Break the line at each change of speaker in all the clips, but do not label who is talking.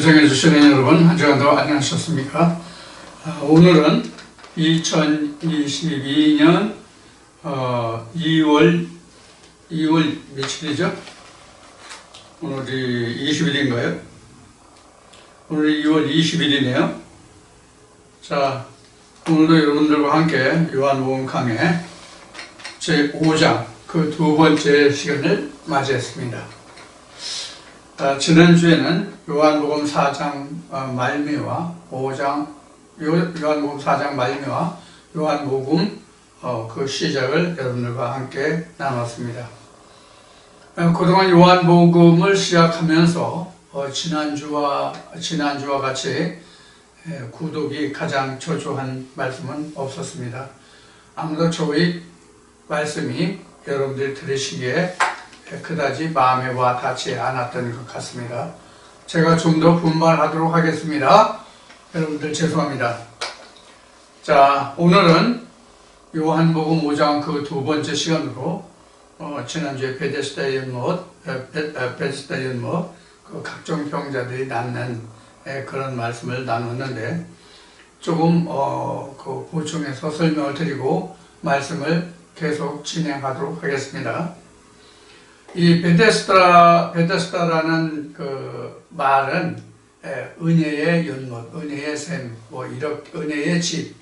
시청해 주시는 여러분, 한 주간도 안녕하셨습니까? 오늘은 2022년 2월 며칠이죠? 오늘이 20일인가요? 오늘이 2월 20일이네요. 자, 오늘도 여러분들과 함께 요한복음 강해 제5장 그 두 번째 시간을 맞이했습니다. 지난주에는 요한복음 4장 말미와 5장 요한복음 4장 말미와 요한복음 그 시작을 여러분들과 함께 나눴습니다. 그동안 요한복음을 시작하면서 지난주와 같이 구독이 가장 초조한 말씀은 없었습니다. 아무도 저희 말씀이 여러분들이 들으시기에 그다지 마음에 와 닿지 않았던 것 같습니다. 제가 좀 더 분발하도록 하겠습니다. 여러분들 죄송합니다. 자, 오늘은 요한복음 5장 그 두 번째 시간으로 지난주에 베데스다 연못 그 각종 병자들이 낫는 그런 말씀을 나눴는데 조금 그 보충해서 설명을 드리고 말씀을 계속 진행하도록 하겠습니다. 이 베데스다라는 그 말은 은혜의 연못, 은혜의 샘, 뭐 이렇게 은혜의 집,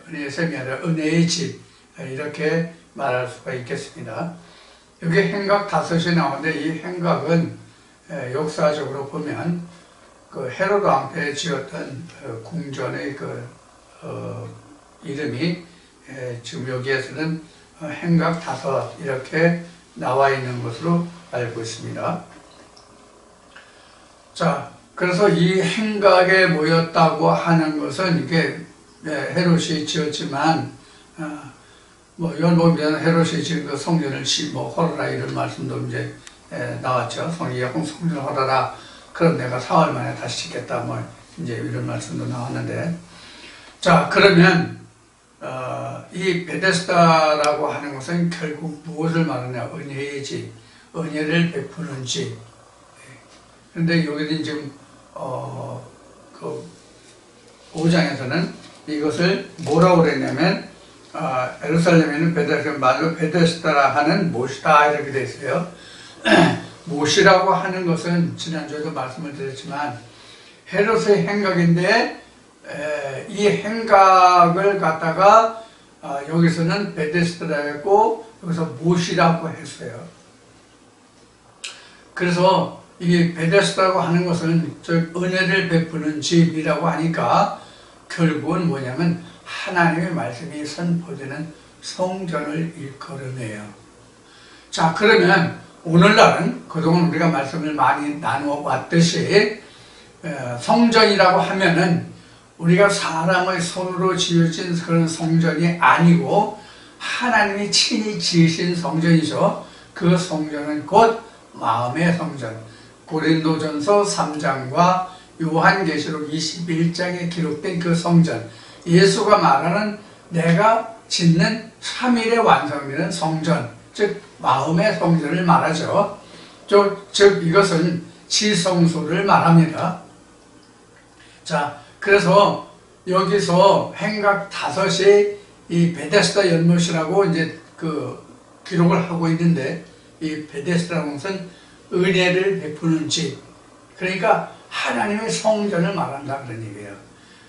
은혜의 샘이 아니라 은혜의 집 이렇게 말할 수가 있겠습니다. 여기 행각 다섯이 나오는데 이 행각은 역사적으로 보면 그 헤로드 왕때 지었던 궁전의 그 이름이 지금 여기에서는 행각 다섯 이렇게 나와 있는 것으로 알고 있습니다. 자, 그래서 이 행각에 모였다고 하는 것은 이게 헤롯이 지었지만 뭐 요한복음에는 헤롯이 지은 그 성전을 헐어라 이런 말씀도 이제 나왔죠. 성전을 헐어라. 그럼 내가 4월 만에 다시 짓겠다. 뭐 이제 이런 말씀도 나왔는데, 자, 그러면 이 베데스다라고 하는 것은 결국 무엇을 말하냐? 은혜의 집, 은혜를 베푸는 집. 그런데 여기는 지금 그 5장에서는 이것을 뭐라고 그랬냐면 예루살렘에는 말로 베데스다라 하는 못이다 이렇게 돼 있어요. 못이라고 하는 것은 지난주에도 말씀을 드렸지만 헤롯의 행각인데 이 행각을 갖다가 여기서는 베데스다라고 여기서 못이라고 했어요. 그래서 이 베데스다라고 하는 것은 은혜를 베푸는 집이라고 하니까 결국은 뭐냐면 하나님의 말씀이 선포되는 성전을 일컬음해요. 자, 그러면 오늘날은 그동안 우리가 말씀을 많이 나누어 왔듯이 성전이라고 하면은 우리가 사람의 손으로 지어진 그런 성전이 아니고 하나님이 친히 지으신 성전이죠. 그 성전은 곧 마음의 성전. 고린도전서 3장과 요한계시록 21장에 기록된 그 성전. 예수가 말하는 내가 짓는 3일에 완성되는 성전. 즉 마음의 성전을 말하죠. 즉 이것은 지성소를 말합니다. 자, 그래서 여기서 행각 다섯이 이 베데스다 연못이라고 이제 그 기록을 하고 있는데 이 베데스다라는 것은 은혜를 베푸는 집. 그러니까 하나님의 성전을 말한다 그런 얘기예요.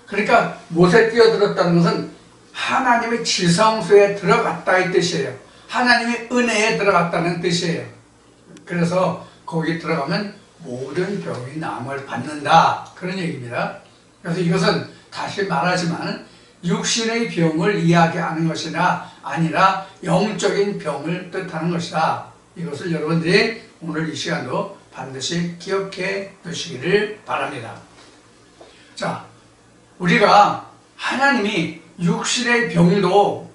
그러니까 못에 뛰어들었다는 것은 하나님의 지성소에 들어갔다 이 뜻이에요. 하나님의 은혜에 들어갔다는 뜻이에요. 그래서 거기 들어가면 모든 병이 남을 받는다 그런 얘기입니다. 그래서 이것은 다시 말하지만 육신의 병을 이야기하는 것이나 아니라 영적인 병을 뜻하는 것이다. 이것을 여러분들이 오늘 이 시간도 반드시 기억해 두시기를 바랍니다. 자, 우리가 하나님이 육신의 병도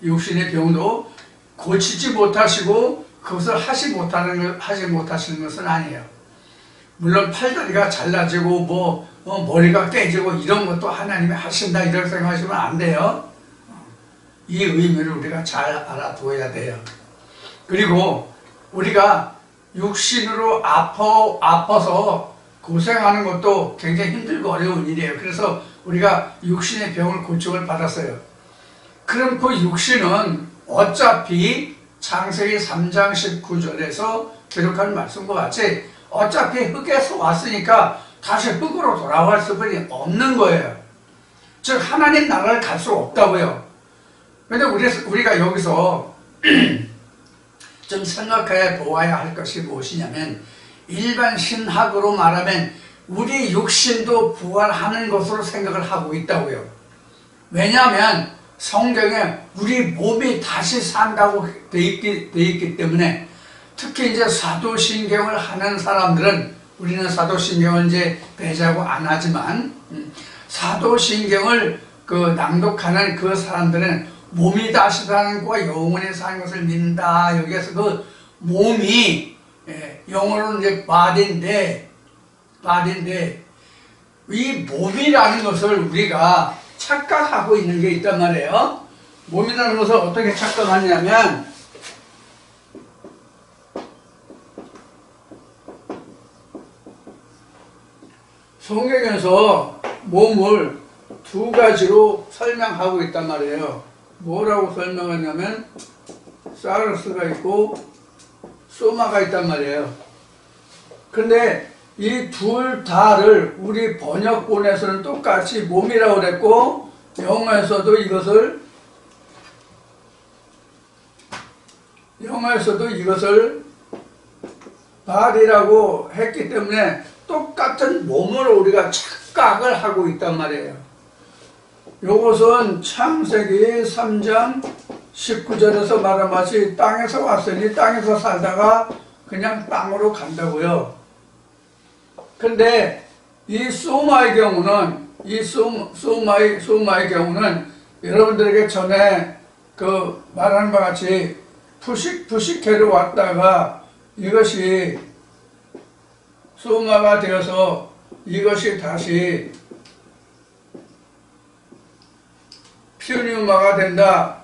고치지 못하시고 그것을 하지 못하시는 것은 아니에요. 물론 팔다리가 잘라지고 머리가 깨지고 이런 것도 하나님이 하신다 이렇게 생각하시면 안 돼요. 이 의미를 우리가 잘 알아두어야 돼요. 그리고 우리가 육신으로 아파서 고생하는 것도 굉장히 힘들고 어려운 일이에요. 그래서 우리가 육신의 병을 고침을 받았어요. 그럼 그 육신은 어차피 창세기 3장 19절에서 기록한 말씀과 같이 어차피 흙에서 왔으니까 다시 흙으로 돌아갈 수밖에 없는 거예요. 즉 하나님 나라를 갈 수 없다고요. 그런데 우리가 여기서 좀 생각해 보아야 할 것이 무엇이냐면, 일반 신학으로 말하면 우리 육신도 부활하는 것으로 생각을 하고 있다고요. 왜냐하면 성경에 우리 몸이 다시 산다고 돼 있기 때문에, 특히 이제 사도신경을 하는 사람들은, 우리는 사도신경을 이제 배제하고 안 하지만 사도신경을 낭독하는 그 사람들은 몸이 다시 사는 것과 영원히 사는 것을 믿는다. 여기에서 그 몸이 영어로는 이제 body인데 이 몸이라는 것을 우리가 착각하고 있는 게 있단 말이에요. 몸이라는 것을 어떻게 착각하냐면, 성경에서 몸을 두 가지로 설명하고 있단 말이에요. 뭐라고 설명하냐면 사르스가 있고 소마가 있단 말이에요. 근데 이 둘 다를 우리 번역본에서는 똑같이 몸이라고 그랬고, 영어에서도 이것을 바디라고 했기 때문에 똑같은 몸으로 우리가 착각을 하고 있단 말이에요. 이것은 창세기 3장 19절에서 말한 것이 땅에서 왔으니 땅에서 살다가 그냥 땅으로 간다고요. 근데 이 소마의 경우는, 소마의 경우는 여러분들에게 전에 말한 바 같이 부식회로 왔다가 이것이 소마가 되어서 이것이 다시 피우니우마가 된다.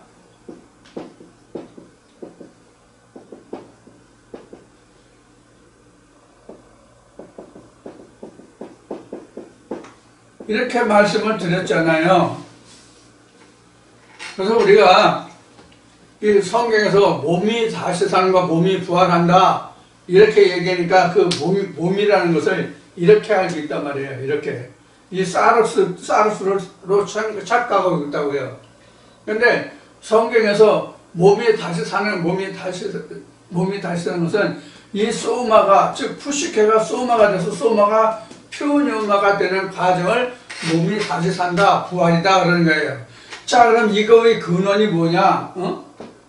이렇게 말씀을 드렸잖아요. 그래서 우리가 이 성경에서 몸이 다시 사는 것, 몸이 부활한다 이렇게 얘기하니까 그 몸이라는 것을 이렇게 알고 있단 말이에요. 이렇게 이 사르스로 착각하고 있다고요. 근데 성경에서 몸이 다시 사는 것은 이 소마가, 즉 푸시케가 소마가 돼서 소마가 퓨뉴마가 되는 과정을 몸이 다시 산다, 부활이다 그러는 거예요. 자, 그럼 이거의 근원이 뭐냐?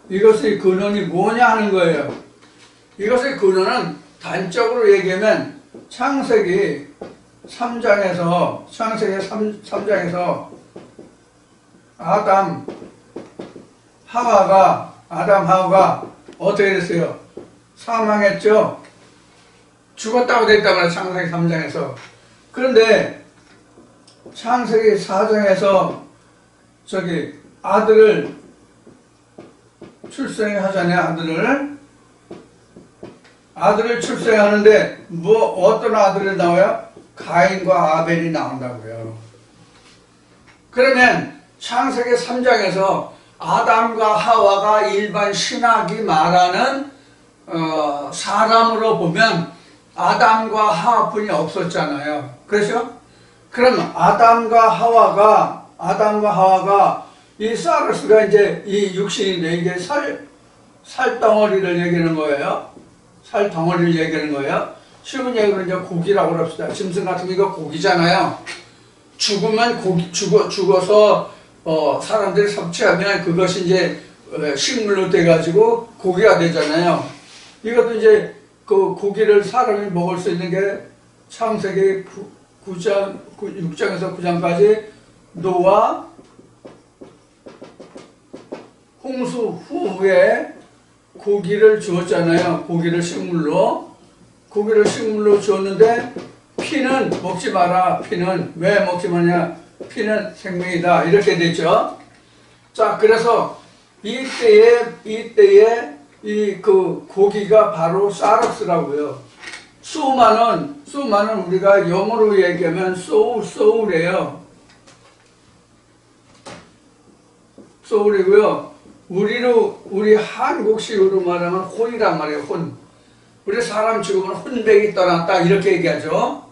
이것의 근원이 뭐냐 하는 거예요. 이것의 근원은 단적으로 얘기하면 창세기 3장에서 아담 하와가 어떻게 됐어요? 사망했죠? 죽었다고 돼 있단 말이에요. 창세기 3장에서. 그런데 창세기 4장에서 아들을 출생하잖아요. 아들을 출생하는데 어떤 아들이 나와요? 가인과 아벨이 나온다고요. 그러면 창세기 3장에서 아담과 하와가 일반 신학이 말하는 사람으로 보면 아담과 하와뿐이 없었잖아요. 그렇죠? 그럼 아담과 하와가 이 사르스가 이제 이 육신인데 이게 살덩어리를 얘기하는 거예요. 살덩어리를 얘기하는 거예요. 쉬운 얘기로 이제 고기라고 합시다. 짐승 같은 게 이거 고기잖아요. 죽으면 죽어서 사람들이 섭취하면 그것이 이제 식물로 돼가지고 고기가 되잖아요. 이것도 이제 그 고기를 사람이 먹을 수 있는 게 창세기 6장에서 9장까지 노아 홍수 후에 고기를 주었잖아요. 고기를 식물로 주었는데 피는 먹지 마라. 피는 왜 먹지 마냐? 피는 생명이다. 이렇게 되죠. 자, 그래서 이때에 이 그 고기가 바로 사르스라고요. 소마는 우리가 영어로 얘기하면 soul이에요. soul이고요. 우리 한국식으로 말하면 혼이란 말이에요. 혼. 우리 사람 죽으면 혼백이 떠났다 이렇게 얘기하죠.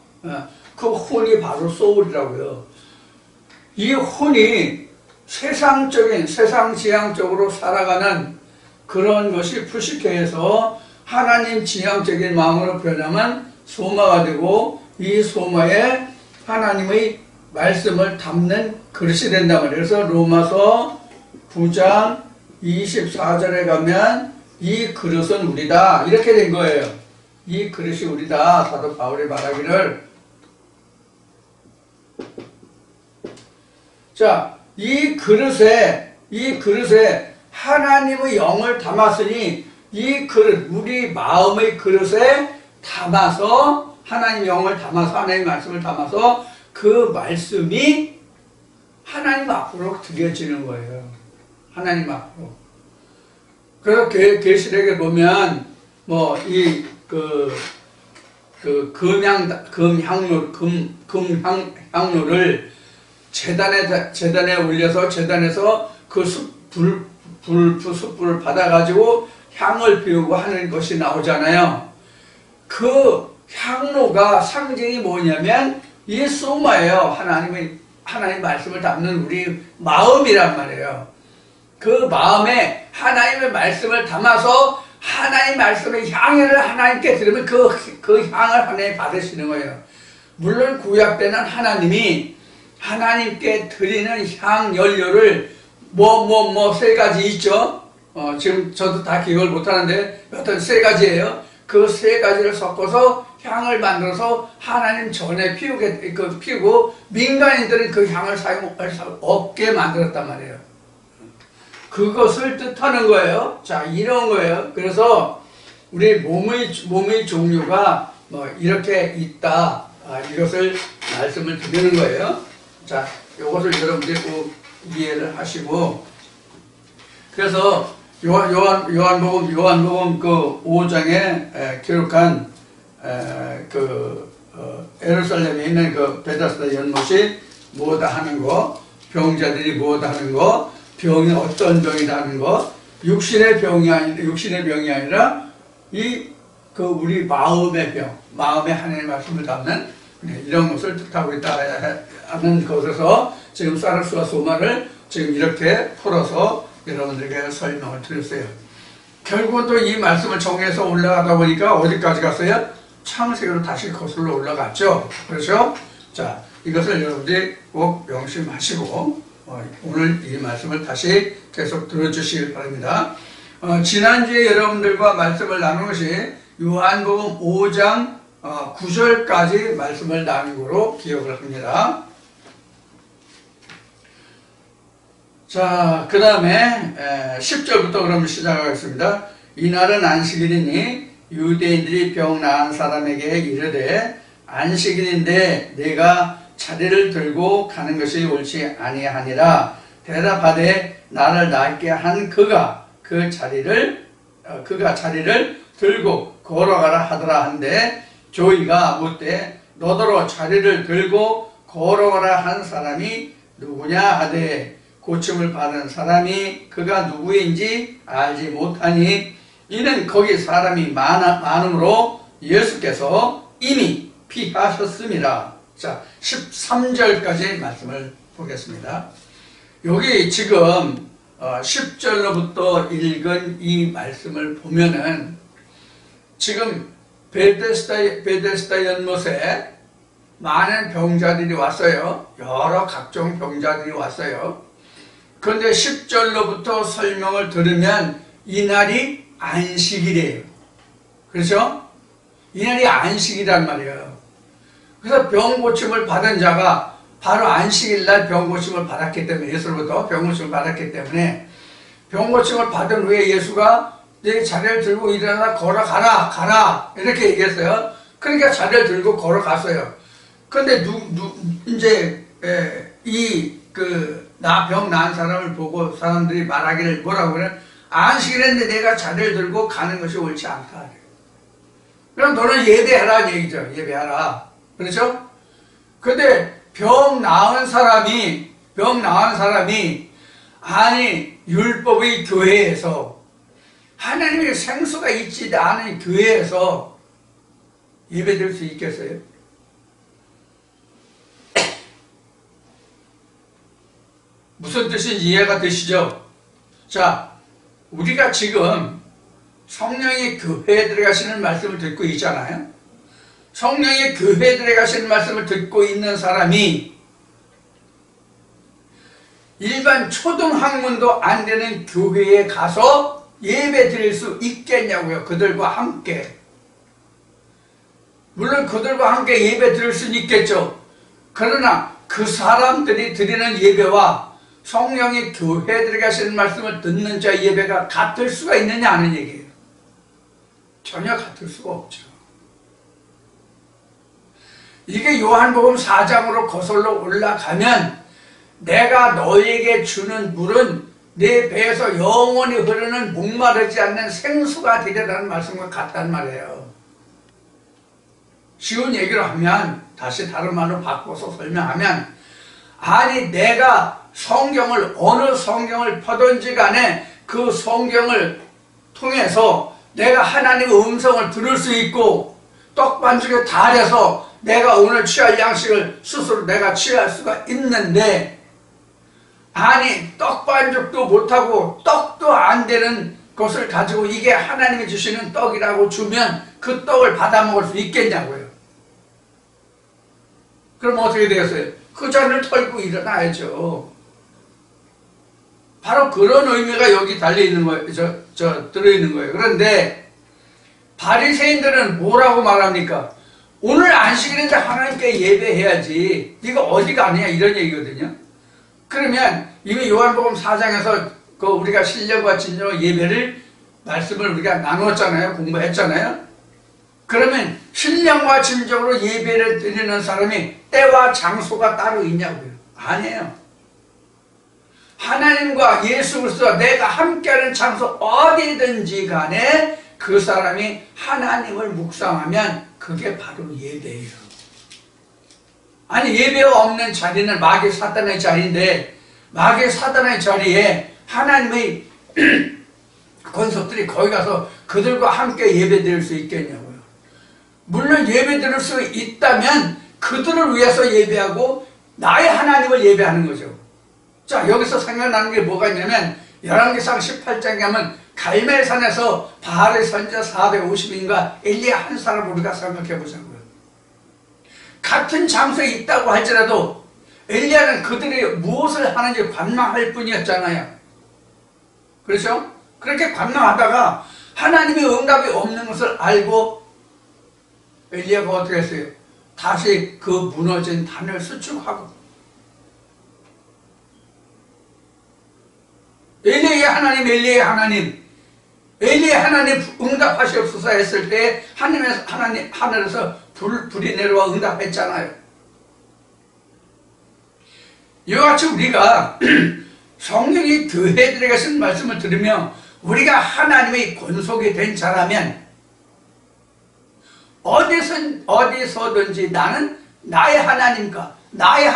그 혼이 바로 soul이라고요. 이 혼이 세상지향적으로 살아가는 그런 것이 불식해서 하나님 지향적인 마음으로 변하면 소마가 되고, 이 소마에 하나님의 말씀을 담는 그릇이 된단 말이에요. 그래서 로마서 9장 24절에 가면 이 그릇은 우리다 이렇게 된 거예요. 이 그릇이 우리다. 사도 바울이 말하기를, 자, 이 그릇에 하나님의 영을 담았으니, 이 그릇, 우리 마음의 그릇에 담아서, 하나님의 영을 담아서, 하나님의 말씀을 담아서 그 말씀이 하나님 앞으로 드려지는 거예요. 하나님 앞으로. 그래서 계시록에 보면 금향로를 재단에 올려서, 재단에서 그 숯불을 받아가지고 향을 피우고 하는 것이 나오잖아요. 그 향로가 상징이 뭐냐면 이 소마예요. 하나님 말씀을 담는 우리 마음이란 말이에요. 그 마음에 하나님의 말씀을 담아서 하나님 말씀의 향을 하나님께 드리면 그 향을 하나님 받으시는 거예요. 물론 구약 때는 하나님께 드리는 향 연료를 세 가지 있죠. 지금 저도 다 기억을 못하는데 여튼 세 가지예요. 그 세 가지를 섞어서 향을 만들어서 하나님 전에 피우고 민간인들은 그 향을 사용할 수 없게 만들었단 말이에요. 그것을 뜻하는 거예요. 자, 이런 거예요. 그래서 우리 몸의 종류가 이렇게 있다. 이것을 말씀을 드리는 거예요. 자, 이것을 여러분들이 꼭 이해를 하시고, 그래서 요한복음 그 5장에 기록한 예루살렘에 있는 그 베다스다 연못이 뭐다 하는 거, 병자들이 뭐다 하는 거, 병이 어떤 병이다 하는 거, 육신의 병이 아니라 우리 마음의 병, 마음에 하나님의 말씀을 담는 이런 것을 뜻하고 있다 하는 것에서 지금 사르스와 소마를 지금 이렇게 풀어서 여러분들에게 설명을 드렸어요. 결국은 또 이 말씀을 정리해서 올라가다 보니까 어디까지 갔어요? 창세기로 다시 거슬러 올라갔죠. 그렇죠? 자, 이것을 여러분들이 꼭 명심하시고 오늘 이 말씀을 다시 계속 들어주시길 바랍니다. 지난주에 여러분들과 말씀을 나눈 것이 요한복음 5장 9절까지 말씀을 나눈 거로 기억을 합니다. 자, 그 다음에 10절부터 그럼 시작하겠습니다. 이날은 안식일이니 유대인들이 병 나은 사람에게 이르되 안식일인데 내가 자리를 들고 가는 것이 옳지 아니하니라. 대답하되 나를 낫게 한 그가 자리를 들고 걸어가라 하더라 한데, 조이가 묻되 너더러 자리를 들고 걸어가라 한 사람이 누구냐 하되 고침을 받은 사람이 그가 누구인지 알지 못하니, 이는 거기 사람이 많음으로 예수께서 이미 피하셨습니다. 자, 13절까지 말씀을 보겠습니다. 여기 지금 10절로부터 읽은 이 말씀을 보면은 지금 베데스다 연못에 많은 병자들이 왔어요. 여러 각종 병자들이 왔어요. 그런데 10절로부터 설명을 들으면 이날이 안식일이에요. 그렇죠? 이날이 안식이란 말이에요. 그래서 병고침을 받은 자가 바로 안식일날 병고침을 받았기 때문에, 예수로부터 병고침을 받았기 때문에, 병고침을 받은 후에 예수가 내 자리를 들고 일어나 가라 이렇게 얘기했어요. 그러니까 자리를 들고 걸어갔어요. 그런데 이제 병 나은 사람을 보고 사람들이 말하기를 뭐라고 그래? 안식일인데 내가 자리를 들고 가는 것이 옳지 않다. 그럼 너는 예배하라는 얘기죠. 예배하라. 그렇죠? 근데 병 나은 사람이 아니 율법의 교회에서 하나님의 생수가 있지 않은 교회에서 예배드릴 수 있겠어요? 무슨 뜻인지 이해가 되시죠? 자, 우리가 지금 성령이 교회에 들어가시는 말씀을 듣고 있잖아요. 성령이 교회에 들어가시는 말씀을 듣고 있는 사람이 일반 초등학문도 안 되는 교회에 가서 예배 드릴 수 있겠냐고요. 그들과 함께. 물론 그들과 함께 예배 드릴 수는 있겠죠. 그러나 그 사람들이 드리는 예배와 성령이 교회에 들어가시는 말씀을 듣는 자 예배가 같을 수가 있느냐 하는 얘기예요. 전혀 같을 수가 없죠. 이게 요한복음 4장으로 거슬러 올라가면 내가 너에게 주는 물은 내 배에서 영원히 흐르는 목마르지 않는 생수가 되리라는 말씀과 같단 말이에요. 쉬운 얘기로 하면, 다시 다른 말로 바꿔서 설명하면, 아니 내가 성경을 어느 성경을 퍼든지 간에 그 성경을 통해서 내가 하나님의 음성을 들을 수 있고 떡반죽에 달여서 내가 오늘 취할 양식을 스스로 내가 취할 수가 있는데, 아니 떡반죽도 못하고 떡도 안 되는 것을 가지고 이게 하나님이 주시는 떡이라고 주면 그 떡을 받아 먹을 수 있겠냐고요. 그럼 어떻게 되겠어요? 그 잔을 털고 일어나야죠. 바로 그런 의미가 여기 달려있는 거예요. 들어있는 거예요. 그런데 바리새인들은 뭐라고 말합니까? 오늘 안식일인데 하나님께 예배해야지. 네가 어디 가느냐 이런 얘기거든요. 그러면 이미 요한복음 4장에서 그 우리가 신령과 진정의 예배를 말씀을 우리가 나눴잖아요. 공부했잖아요. 그러면 신령과 진정으로 예배를 드리는 사람이 때와 장소가 따로 있냐고요? 아니에요. 하나님과 예수 그리스도와 내가 함께하는 장소 어디든지 간에 그 사람이 하나님을 묵상하면 그게 바로 예배예요. 아니 예배가 없는 자리는 마귀 사단의 자리인데 마귀 사단의 자리에 하나님의 권속들이 거기 가서 그들과 함께 예배 드릴 수 있겠냐고요. 물론 예배 드릴 수 있다면 그들을 위해서 예배하고 나의 하나님을 예배하는 거죠. 자, 여기서 생각나는 게 뭐가 있냐면 열왕기상 18장에 하면 갈멜산에서 바알의 선지자 450인가 엘리야 한 사람 우리가 생각해 보자고요. 같은 장소에 있다고 할지라도 엘리야는 그들이 무엇을 하는지 관망할 뿐이었잖아요. 그렇죠? 그렇게 관망하다가 하나님의 응답이 없는 것을 알고 엘리야가 어떻게 했어요? 다시 그 무너진 단을 수축하고 엘리야의 하나님, 엘리야의 하나님, 엘리야의 하나님 응답하시옵소서 했을 때 하늘에서 불이 내려와 응답했잖아요. 이와 같이 우리가 성령이 교회에 들어가신 말씀을 들으며 우리가 하나님의 권속이 된 자라면 어디서든지 나는 나의 하나님과 나의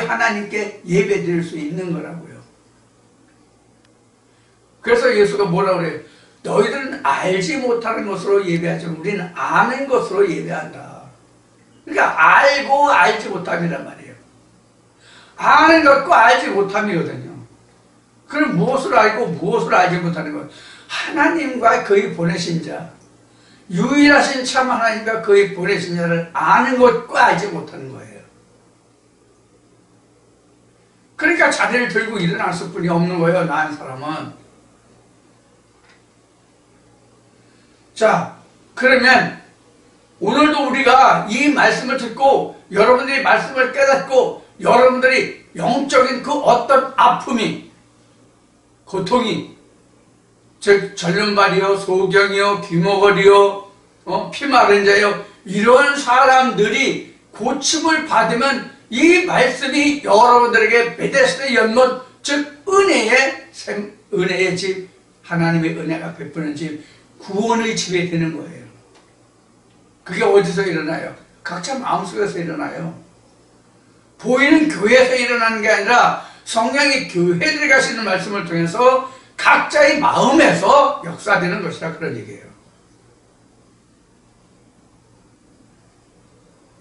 하나님께 예배 드릴 수 있는 거라고요. 그래서 예수가 뭐라고 그래요? 너희들은 알지 못하는 것으로 예배하지 우리는 아는 것으로 예배한다. 그러니까 알고 알지 못함이란 말이에요. 아는 것과 알지 못함이거든요. 그럼 무엇을 알고 무엇을 알지 못하는 것? 하나님과 그의 보내신 자, 유일하신 참 하나님과 그의 보내신 자를 아는 것과 알지 못하는 거예요. 그러니까 자리를 들고 일어날 수뿐이 없는 거예요. 나은 사람은. 자, 그러면 오늘도 우리가 이 말씀을 듣고 여러분들이 말씀을 깨닫고 여러분들이 영적인 그 어떤 아픔이, 고통이, 즉 절름발이요, 소경이요, 귀머거리요, 피마른 자요, 이런 사람들이 고침을 받으면 이 말씀이 여러분들에게 베데스다 연못, 즉 은혜의 집, 하나님의 은혜가 베푸는 집, 구원의 집이 되는 거예요. 그게 어디서 일어나요? 각자 마음속에서 일어나요. 보이는 교회에서 일어나는 게 아니라 성령이 교회에 가시는 말씀을 통해서 각자의 마음에서 역사되는 것이다, 그런 얘기예요.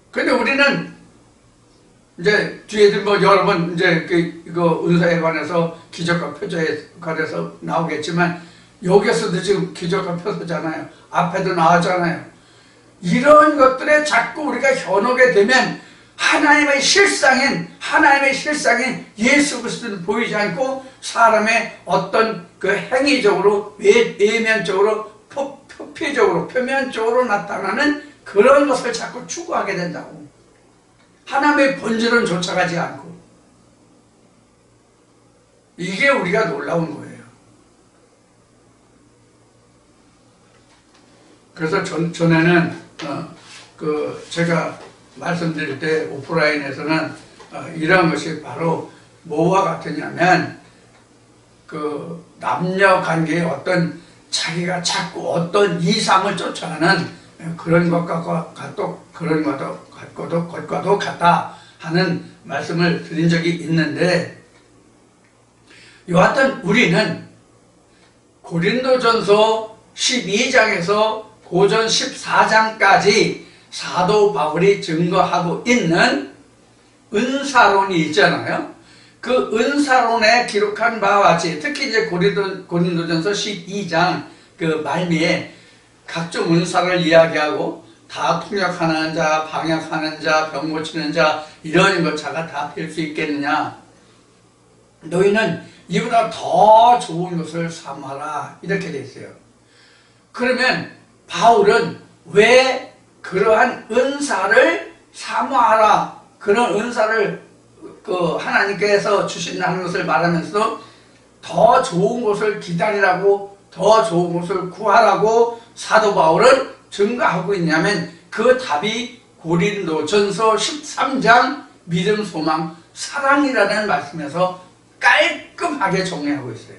근데 우리는 이제 뒤에도 뭐 여러 번 이제 이거 은사에 관해서 기적과 표적에 관해서 나오겠지만 여기에서도 지금 기적과 표적잖아요. 앞에도 나왔잖아요. 이런 것들에 자꾸 우리가 현혹이 되면 하나님의 실상인 예수 그리스도는 보이지 않고 사람의 어떤 그 행위적으로 외면적으로 표면적으로 나타나는 그런 것을 자꾸 추구하게 된다고. 하나님의 본질은 쫓아가지 않고. 이게 우리가 놀라운 거예요. 그래서 전에는 제가 말씀드릴 때 오프라인에서는 이런 것이 바로 뭐와 같으냐면 그 남녀 관계의 어떤 자기가 자꾸 어떤 이상을 쫓아가는 그런 것과도 같다 하는 말씀을 드린 적이 있는데, 여하튼 우리는 고린도전서 12장에서 고전 14장까지 사도 바울이 증거하고 있는 은사론이 있잖아요. 그 은사론에 기록한 바와 같이 특히 이제 고린도전서 12장 그 말미에 각종 은사를 이야기하고 다 통역하는 자, 방역하는 자, 병 고치는 자, 이런 것 자가 다 될 수 있겠느냐. 너희는 이보다 더 좋은 것을 삼아라. 이렇게 돼 있어요. 그러면 바울은 왜 그러한 은사를 사모하라, 그런 은사를 하나님께서 주신다는 것을 말하면서 더 좋은 것을 기다리라고, 더 좋은 것을 구하라고 사도 바울은 증거하고 있냐면, 그 답이 고린도전서 13장 믿음, 소망, 사랑이라는 말씀에서 깔끔하게 정리하고 있어요.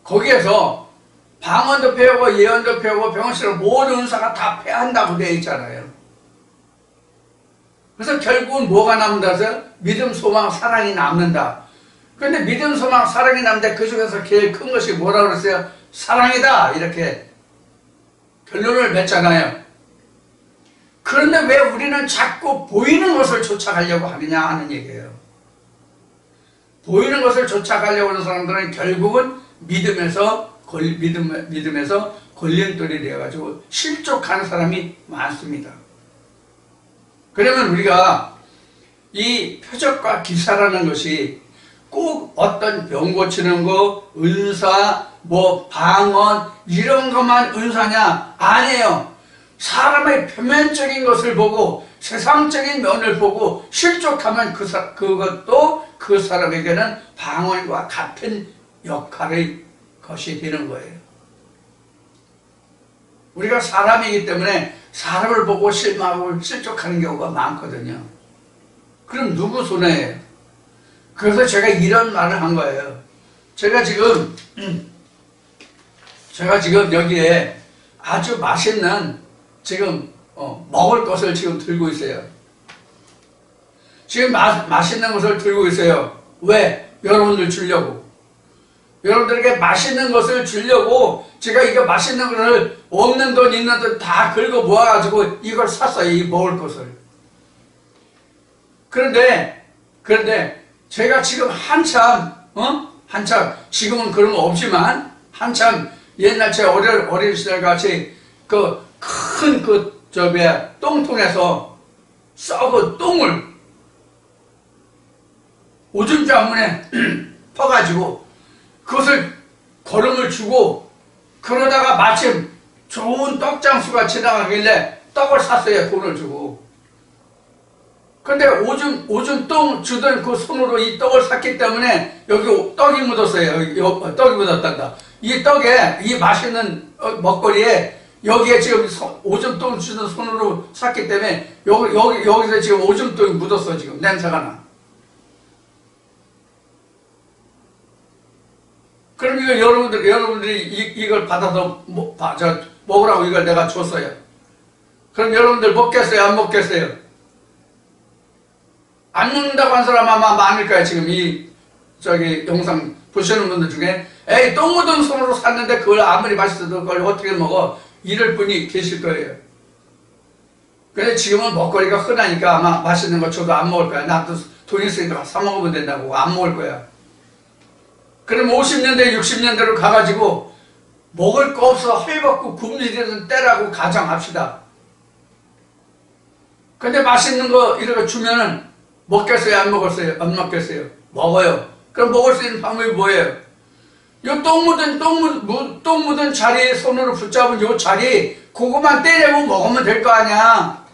거기에서 방언도 배우고 예언도 배우고 병원치료 모든 은사가 다 패한다고 되어 있잖아요. 그래서 결국은 뭐가 남는다 해서 믿음, 소망, 사랑이 남는다. 그런데 믿음, 소망, 사랑이 남는데 그 중에서 제일 큰 것이 뭐라고 그랬어요? 사랑이다. 이렇게 결론을 맺잖아요. 그런데 왜 우리는 자꾸 보이는 것을 쫓아가려고 하느냐 하는 얘기예요. 보이는 것을 쫓아가려고 하는 사람들은 결국은 믿음에서 걸림돌이 되어가지고 실족하는 사람이 많습니다. 그러면 우리가 이 표적과 기사라는 것이 꼭 어떤 병 고치는 거, 은사, 방언 이런 것만 은사냐? 아니에요. 사람의 표면적인 것을 보고 세상적인 면을 보고 실족하면 그것도 그 사람에게는 방언과 같은 역할의 것이 되는 거예요. 우리가 사람이기 때문에 사람을 보고 실망하고 실족하는 경우가 많거든요. 그럼 누구 손해예요? 그래서 제가 이런 말을 한 거예요. 제가 지금 여기에 아주 맛있는 지금 먹을 것을 지금 들고 있어요. 지금 맛있는 것을 들고 있어요. 왜? 여러분들 주려고. 여러분들에게 맛있는 것을 주려고 제가 이거 맛있는 것을 없는 돈 있는 돈 다 긁어 모아가지고 이걸 샀어요. 이 먹을 것을. 그런데 제가 지금 한참 지금은 그런 거 없지만 한참 옛날 제 어린 시절 같이 큰 똥통에서 썩은 똥을 오줌 자문에 퍼가지고 그것을 거름을 주고, 그러다가 마침 좋은 떡장수가 지나가길래 떡을 샀어요. 돈을 주고. 근데 오줌 똥 주던 그 손으로 이 떡을 샀기 때문에 여기 떡이 묻었어요. 여기 떡이 묻었단다. 이 떡에, 이 맛있는 먹거리에 여기에 지금 오줌 똥 주던 손으로 샀기 때문에 여기서 지금 오줌 똥이 묻었어. 지금 냄새가 나. 그럼 이거 여러분들이 이걸 받아서 먹으라고 이걸 내가 줬어요. 그럼 여러분들 먹겠어요? 안 먹겠어요? 안 먹는다고 한 사람 아마 많을 거예요. 지금 영상 보시는 분들 중에 에이 똥 묻은 손으로 샀는데 그걸 아무리 맛있어도 그걸 어떻게 먹어? 이럴 분이 계실 거예요. 근데 지금은 먹거리가 흔하니까 아마 맛있는 거 줘도 안 먹을 거야. 나도 돈 있으니까 사 먹으면 된다고 안 먹을 거야. 그럼 50년대 60년대로 가가지고 먹을 거 없어 헐벗고 굶주리는 때라고 가정합시다. 근데 맛있는 거 이렇게 주면은 먹겠어요? 안 먹었어요? 안 먹겠어요? 먹어요. 그럼 먹을 수 있는 방법이 뭐예요? 요 똥 묻은 자리에 손으로 붙잡은 요 자리 그거만 떼내고 먹으면 될 거 아니야.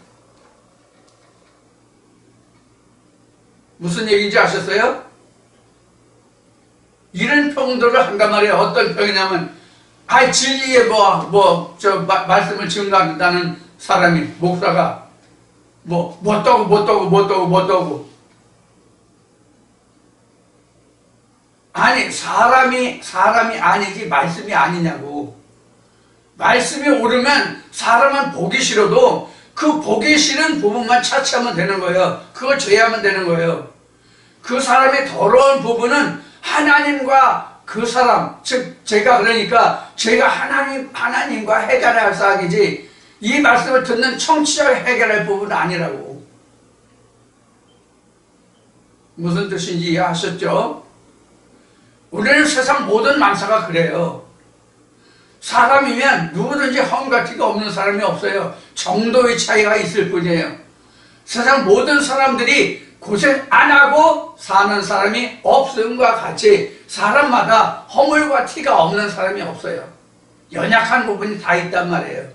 무슨 얘기인지 아셨어요? 이런 평들을 한단 말이에요. 어떤 평이냐면 진리에 말씀을 증거한다는 사람이 목사가 못 떠고 아니 사람이 아니지 말씀이 아니냐고. 말씀이 오르면 사람은 보기 싫어도 그 보기 싫은 부분만 차치하면 되는 거예요. 그걸 제외하면 되는 거예요. 그 사람의 더러운 부분은 하나님과 그 사람, 즉 제가 하나님과 해결할 사항이지 이 말씀을 듣는 청취자가 해결할 부분은 아니라고. 무슨 뜻인지 이해하셨죠? 우리는 세상 모든 만사가 그래요. 사람이면 누구든지 험과 티가 없는 사람이 없어요. 정도의 차이가 있을 뿐이에요. 세상 모든 사람들이 고생 안 하고 사는 사람이 없음과 같이 사람마다 허물과 티가 없는 사람이 없어요. 연약한 부분이 다 있단 말이에요.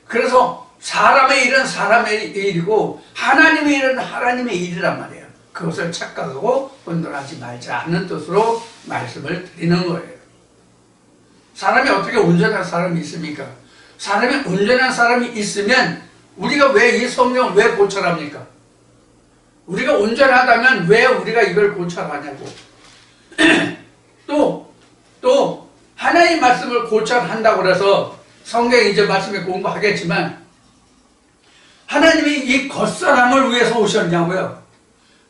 그래서 사람의 일은 사람의 일이고 하나님의 일은 하나님의 일이란 말이에요. 그것을 착각하고 혼돈하지 말자는 뜻으로 말씀을 드리는 거예요. 사람이 어떻게 온전한 사람이 있습니까? 사람이 온전한 사람이 있으면 우리가 왜 이 성경을 왜 고찰합니까? 우리가 온전하다면 왜 우리가 이걸 고찰하냐고. 또 하나님 말씀을 고찰한다고 해서 성경 이제 말씀에 공부하겠지만 하나님이 이 겉사람을 위해서 오셨냐고요.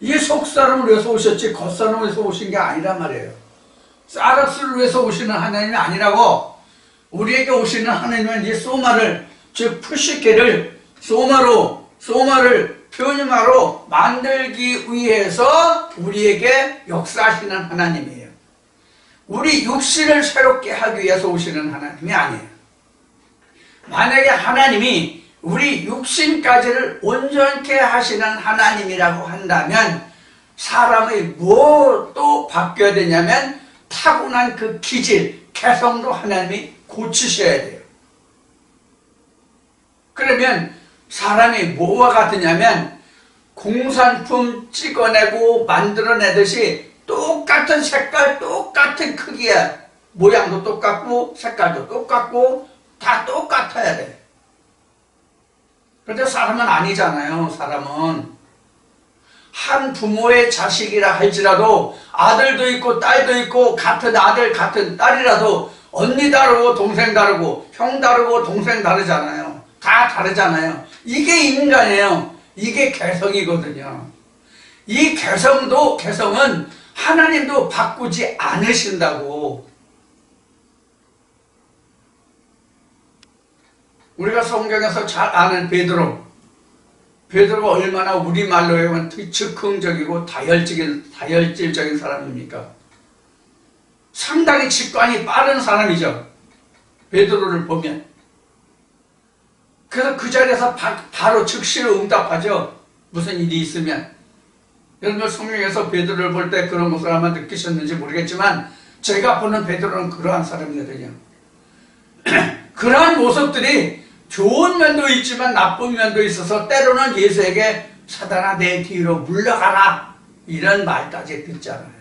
이 속사람을 위해서 오셨지 겉사람을 위해서 오신 게 아니란 말이에요. 사락스를 위해서 오시는 하나님이 아니라고. 우리에게 오시는 하나님은 이 소마를, 즉 푸시케를 소마를 표현화로 만들기 위해서 우리에게 역사하시는 하나님이에요. 우리 육신을 새롭게 하기 위해서 오시는 하나님이 아니에요. 만약에 하나님이 우리 육신까지를 온전케 하시는 하나님이라고 한다면 사람의 뭐 바뀌어야 되냐면 타고난 그 기질, 개성도 하나님이 고치셔야 돼요. 그러면 사람이 뭐와 같으냐면 공산품 찍어내고 만들어내듯이 똑같은 색깔, 똑같은 크기야. 모양도 똑같고 색깔도 똑같고 다 똑같아야 돼. 그런데 사람은 아니잖아요. 사람은 한 부모의 자식이라 할지라도 아들도 있고 딸도 있고 같은 아들 같은 딸이라도 언니 다르고 동생 다르고 형 다르고 동생 다르잖아요. 다 다르잖아요. 이게 인간이에요. 이게 개성이거든요. 이 개성은 하나님도 바꾸지 않으신다고. 우리가 성경에서 잘 아는 베드로가 얼마나 우리말로 하면 즉흥적이고 다혈질적인 사람입니까? 상당히 직관이 빠른 사람이죠. 베드로를 보면. 그래서 그 자리에서 바로 즉시로 응답하죠. 무슨 일이 있으면. 여러분 성경에서 베드로를 볼 때 그런 것을 아마 느끼셨는지 모르겠지만 제가 보는 베드로는 그러한 사람이거든요. 그러한 모습들이 좋은 면도 있지만 나쁜 면도 있어서 때로는 예수에게 사단아 내 뒤로 물러가라 이런 말까지 듣잖아요.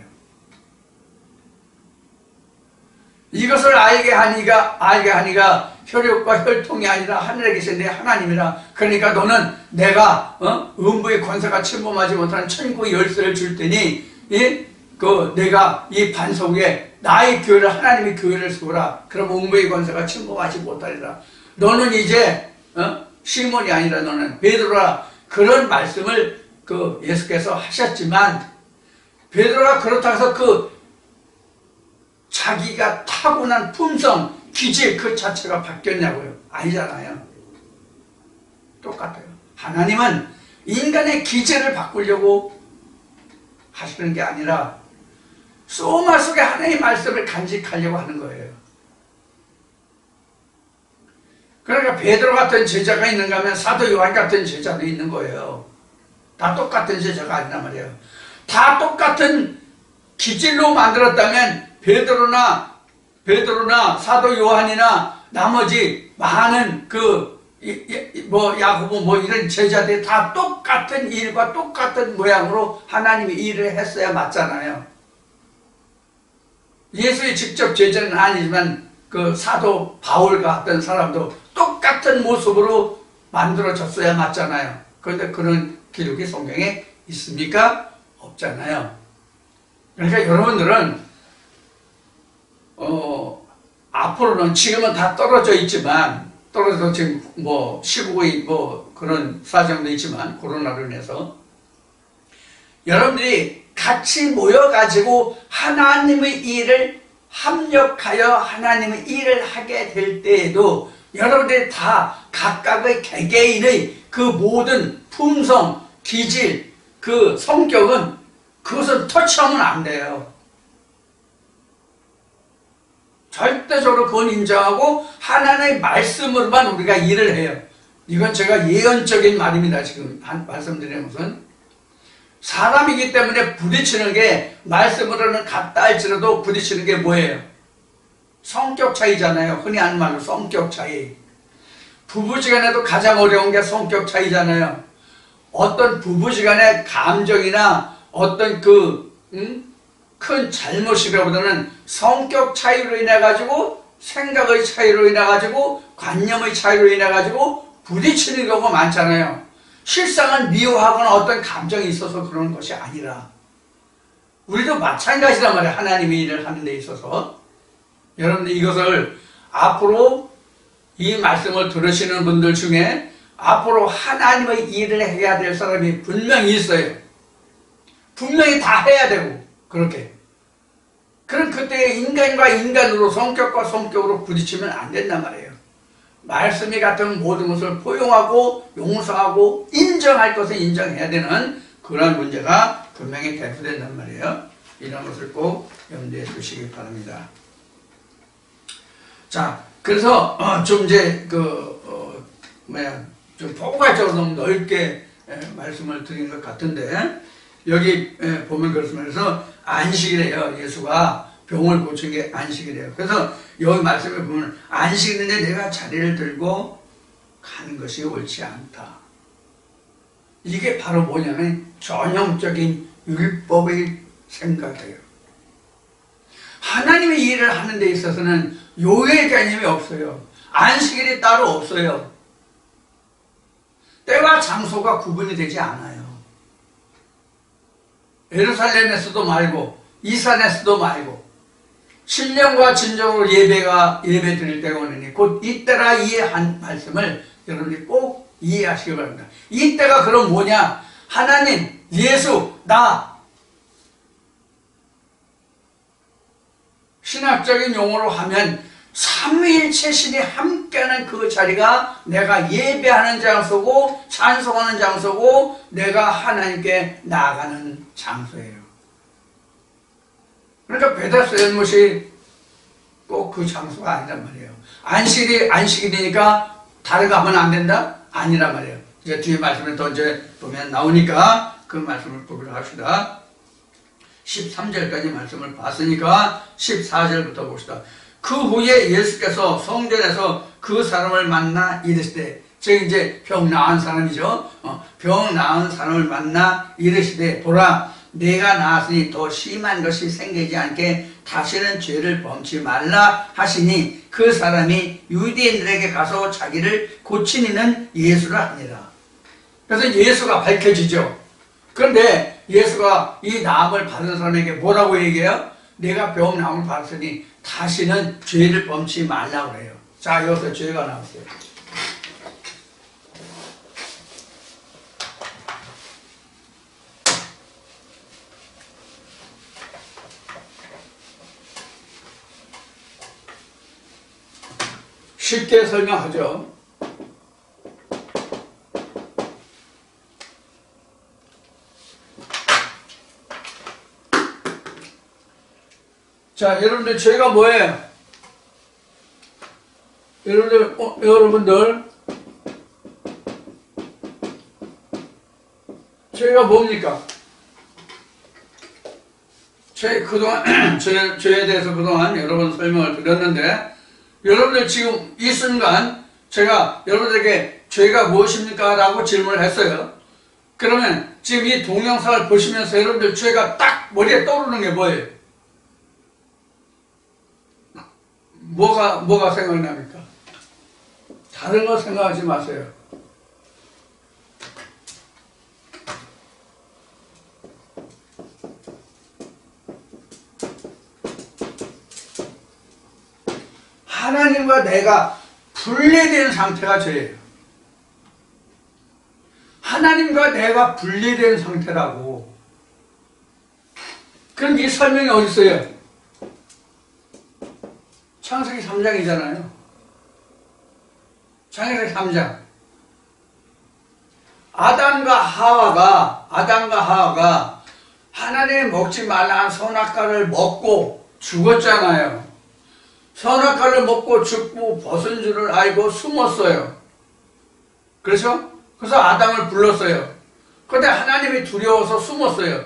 이것을 알게 하니가 혈육과 혈통이 아니라 하늘에 계신 내 하나님이라. 그러니까 너는 내가 음부의 권세가 침범하지 못하는 천국의 열쇠를 줄 테니 내가 이 반석 위에 나의 교회를, 하나님의 교회를 세우라. 그럼 음부의 권세가 침범하지 못하리라. 너는 이제 시몬이 아니라 너는 베드로라. 그런 말씀을 예수께서 하셨지만, 베드로가 그렇다고 해서 자기가 타고난 품성, 기질 그 자체가 바뀌었냐고요? 아니잖아요. 똑같아요. 하나님은 인간의 기질을 바꾸려고 하시는 게 아니라 소마 속에 하나님의 말씀을 간직하려고 하는 거예요. 그러니까 베드로 같은 제자가 있는가 하면 사도 요한 같은 제자도 있는 거예요. 다 똑같은 제자가 아니란 말이에요. 다 똑같은 기질로 만들었다면 베드로나 사도 요한이나 나머지 많은 야고보 이런 제자들이 다 똑같은 일과 똑같은 모양으로 하나님이 일을 했어야 맞잖아요. 예수의 직접 제자는 아니지만 사도 바울 같은 사람도 똑같은 모습으로 만들어졌어야 맞잖아요. 그런데 그런 기록이 성경에 있습니까? 없잖아요. 그러니까 여러분들은 앞으로는, 지금은 다 떨어져 있지만, 떨어져서 지금 시국의 그런 사정도 있지만, 코로나로 인해서 여러분들이 같이 모여가지고 하나님의 일을 합력하여 하나님의 일을 하게 될 때에도 여러분들이 다 각각의 개개인의 그 모든 품성, 기질, 그 성격은 그것을 터치하면 안 돼요. 절대적으로 그건 인정하고 하나님의 말씀으로만 우리가 일을 해요. 이건 제가 예언적인 말입니다. 지금 말씀드리는 것은 사람이기 때문에 부딪히는 게, 말씀으로는 같다 할지라도 부딪히는 게 뭐예요? 성격 차이잖아요. 흔히 하는 말로 성격 차이. 부부지간에도 가장 어려운 게 성격 차이잖아요. 어떤 부부지간의 감정이나 어떤 큰 잘못이라보다는 성격 차이로 인해 가지고, 생각의 차이로 인해 가지고, 관념의 차이로 인해 가지고 부딪히는 경우가 많잖아요. 실상은 미워하거나 어떤 감정이 있어서 그러는 것이 아니라, 우리도 마찬가지란 말이에요. 하나님의 일을 하는 데 있어서. 여러분들 이것을 앞으로 이 말씀을 들으시는 분들 중에 앞으로 하나님의 일을 해야 될 사람이 분명히 있어요. 분명히 다 해야 되고, 그렇게. 그럼 그때 인간과 인간으로, 성격과 성격으로 부딪히면 안 된단 말이에요. 말씀이 같은 모든 것을 포용하고 용서하고 인정할 것을 인정해야 되는 그런 문제가 분명히 대두된단 말이에요. 이런 것을 꼭 염두에 두시기 바랍니다. 자, 그래서 좀 이제 좀 포괄적으로 너무 넓게 말씀을 드린 것 같은데, 여기 보면 그렇습니다. 안식이래요. 예수가 병을 고친 게 안식이래요. 그래서 여기 말씀에 보면 안식일인데 내가 자리를 들고 가는 것이 옳지 않다. 이게 바로 뭐냐면 전형적인 율법의 생각이에요. 하나님의 일을 하는 데 있어서는 요의 개념이 없어요. 안식일이 따로 없어요. 때와 장소가 구분이 되지 않아요. 예루살렘에서도 말고 이산에서도 말고, 신령과 진정으로 예배 드릴 때가 오느니 곧 이때라 이해한 말씀을 여러분이 꼭 이해하시기 바랍니다. 이때가 그럼 뭐냐? 하나님, 예수, 나. 신학적인 용어로 하면 삼위일체 신이 함께하는 그 자리가 내가 예배하는 장소고 찬송하는 장소고 내가 하나님께 나아가는 장소예요. 그러니까 베다스 연못이 꼭 그 장소가 아니란 말이에요. 안식일이니까 다른 거 하면 안 된다? 아니란 말이에요. 이제 뒤에 말씀을 더 이제 보면 나오니까 그 말씀을 보기로 합시다. 13절까지 말씀을 봤으니까 14절부터 봅시다. 그 후에 예수께서 성전에서 그 사람을 만나 이르시되, 즉 이제 병 나은 사람이죠. 병 나은 사람을 만나 이르시되, 보라, 내가 나았으니 더 심한 것이 생기지 않게 다시는 죄를 범치 말라 하시니, 그 사람이 유대인들에게 가서 자기를 고친 이는 예수라 하니라. 그래서 예수가 밝혀지죠. 그런데 예수가 이 나음을 받은 사람에게 뭐라고 얘기해요? 내가 배운 나음을 받았으니 다시는 죄를 범치 말라고 그래요. 자, 여기서 죄가 나왔어요. 쉽게 설명하죠. 자, 여러분들 죄가 뭐예요? 여러분들 죄가 뭡니까? 그동안 죄에 대해서 그동안 여러 번 설명을 드렸는데, 여러분들 지금 이 순간 제가 여러분들에게 죄가 무엇입니까? 라고 질문을 했어요. 그러면 지금 이 동영상을 보시면서 여러분들 죄가 딱 머리에 떠오르는 게 뭐예요? 뭐가 생각납니까? 다른 거 생각하지 마세요. 하나님과 내가 분리된 상태가 죄예요. 하나님과 내가 분리된 상태라고. 그럼 이 설명이 어디 있어요? 창세기 3장이잖아요. 창세기 3장. 아담과 하와가 하나님이 먹지 말라는 선악과를 먹고 죽었잖아요. 선악과를 먹고 죽고 벗은 줄을 알고 숨었어요. 그렇죠? 그래서 아담을 불렀어요. 그런데 하나님이 두려워서 숨었어요.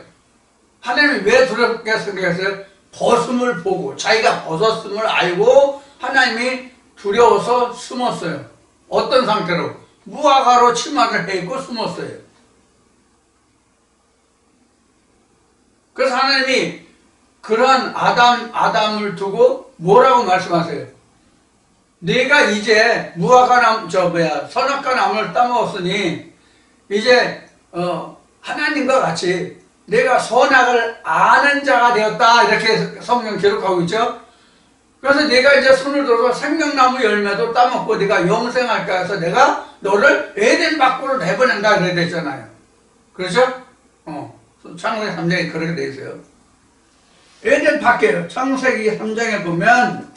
하나님이 왜 두렵게 생각했어요? 벗음을 보고, 자기가 벗었음을 알고 하나님이 두려워서 숨었어요. 어떤 상태로? 무화과로 치마를 해입고 숨었어요. 그래서 하나님이 그러한 아담을 두고 뭐라고 말씀하세요? 네가 이제 선악과 나무를 따먹었으니 이제 하나님과 같이 내가 선악을 아는 자가 되었다, 이렇게 성경 기록하고 있죠. 그래서 내가 이제 손을 들어서 생명나무 열매도 따먹고 네가 영생할까 해서 내가 너를 에덴 밖으로 내보낸다, 그래 됐잖아요. 그렇죠? 창세기 3장에 그렇게 돼 있어요. 에덴 밖에요. 창세기 3장에 보면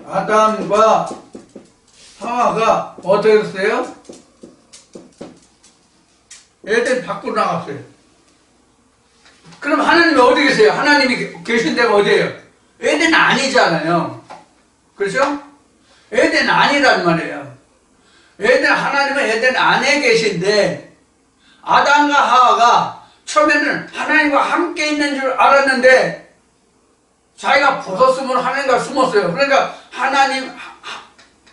아담과 하와가 어떻게 됐어요? 에덴 밖으로 나갔어요. 그럼 하나님이 어디 계세요? 하나님이 계신 데가 어디예요? 에덴 아니잖아요. 그렇죠? 에덴 아니란 말이에요. 하나님은 에덴 안에 계신데, 아담과 하와가 처음에는 하나님과 함께 있는 줄 알았는데 자기가 벗었으면 하나님과 숨었어요. 그러니까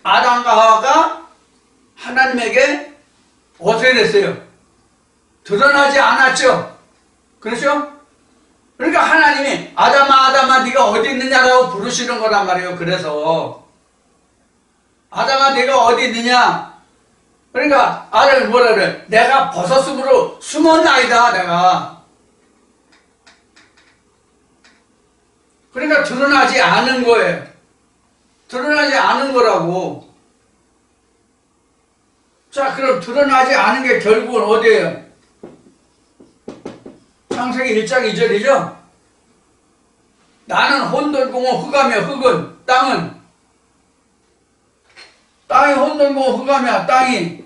아담과 하와가 하나님에게 어떻게 됐어요? 드러나지 않았죠. 그렇죠? 그러니까 하나님이 아담아 네가 어디 있느냐라고 부르시는 거란 말이에요. 그래서 아담아 네가 어디 있느냐? 그러니까 아담이 뭐라 그래? 내가 벗었으므로 숨었나이다, 내가. 그러니까 드러나지 않은 거예요. 드러나지 않은 거라고. 자, 그럼 드러나지 않은 게 결국은 어디예요? 창세기 1장 2절이죠? 나는 혼돈공허 흑암이야. 흑은 땅이 혼돈공허 흑암이야. 땅이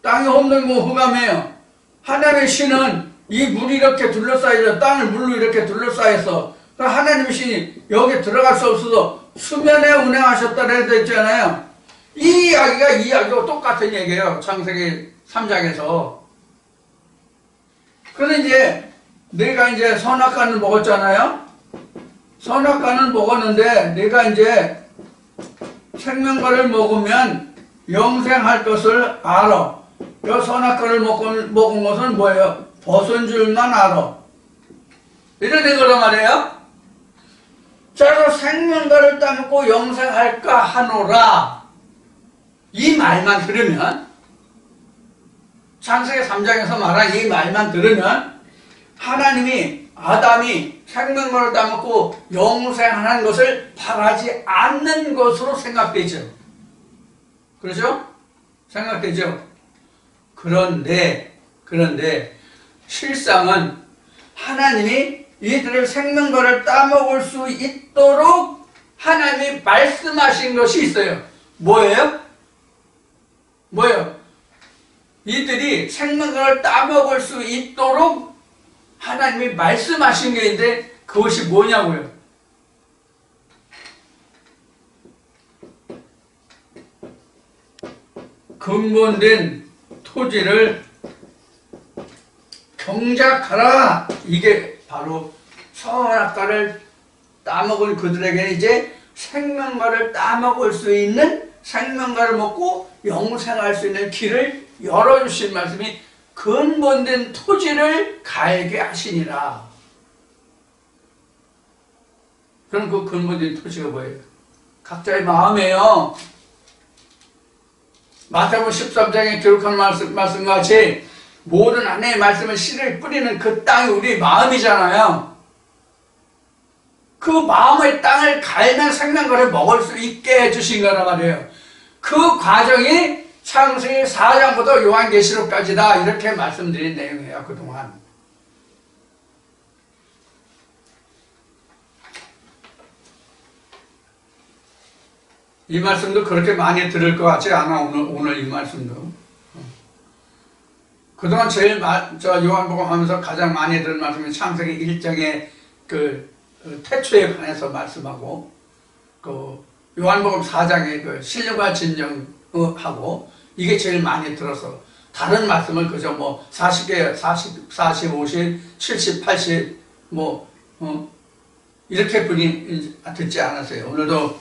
혼돈공허 흑암이에요. 하나님의 신은 이 물이 이렇게 둘러싸여서 땅을 물로 이렇게 둘러싸여서 하나님의 신이 여기 들어갈 수 없어서 수면에 운행하셨다 그래 있잖아요. 이 이야기가 똑같은 얘기예요. 창세기 3장에서. 그런데 이제 내가 이제 선악과는 먹었잖아요. 선악과는 먹었는데 내가 이제 생명과를 먹으면 영생할 것을 알아. 그 선악과를 먹은 것은 뭐예요? 벗은 줄만 알아. 이런 거란 말이에요. 자, 생명과를 따먹고 영생할까 하노라. 이 말만 들으면, 창세기 3장에서 말한 이 말만 들으면 하나님이 아담이 생명을 따먹고 영생하는 것을 바라지 않는 것으로 생각되죠. 그렇죠? 생각되죠? 그런데 실상은 하나님이 이들의 생명과를 따먹을 수 있도록 하나님이 말씀하신 것이 있어요. 뭐예요? 이들이 생명과를 따먹을 수 있도록 하나님이 말씀하신 게 있는데 그것이 뭐냐고요? 근본된 토지를 경작하라. 이게 바로 선악과를 따먹은 그들에게 이제 생명과를 따먹을 수 있는, 생명과를 먹고 영생할 수 있는 길을 열어주신 말씀이 근본된 토지를 갈게 하시니라. 그럼 그 근본된 토지가 뭐예요? 각자의 마음이에요. 마태복음 13장에 기록한 말씀과 같이 모든 하나님의 말씀을 씨를 뿌리는 그 땅이 우리 마음이잖아요. 그 마음의 땅을 갈면 생명과를 먹을 수 있게 해주신 거란 말이에요. 그 과정이 창세기 4장부터 요한계시록까지다, 이렇게 말씀드린 내용이에요. 그동안 이 말씀도 그렇게 많이 들을 것 같지 않아. 오늘 이 말씀도 그동안 제일 요한복음 하면서 가장 많이 들은 말씀이 창세기 1장의 그 태초에 관해서 말씀하고, 그 요한복음 4장의 그 신령과 진정하고, 이게 제일 많이 들어서 다른 말씀을 그저 뭐 40개, 40, 50, 70, 80 이렇게 분이 듣지 않았어요. 오늘도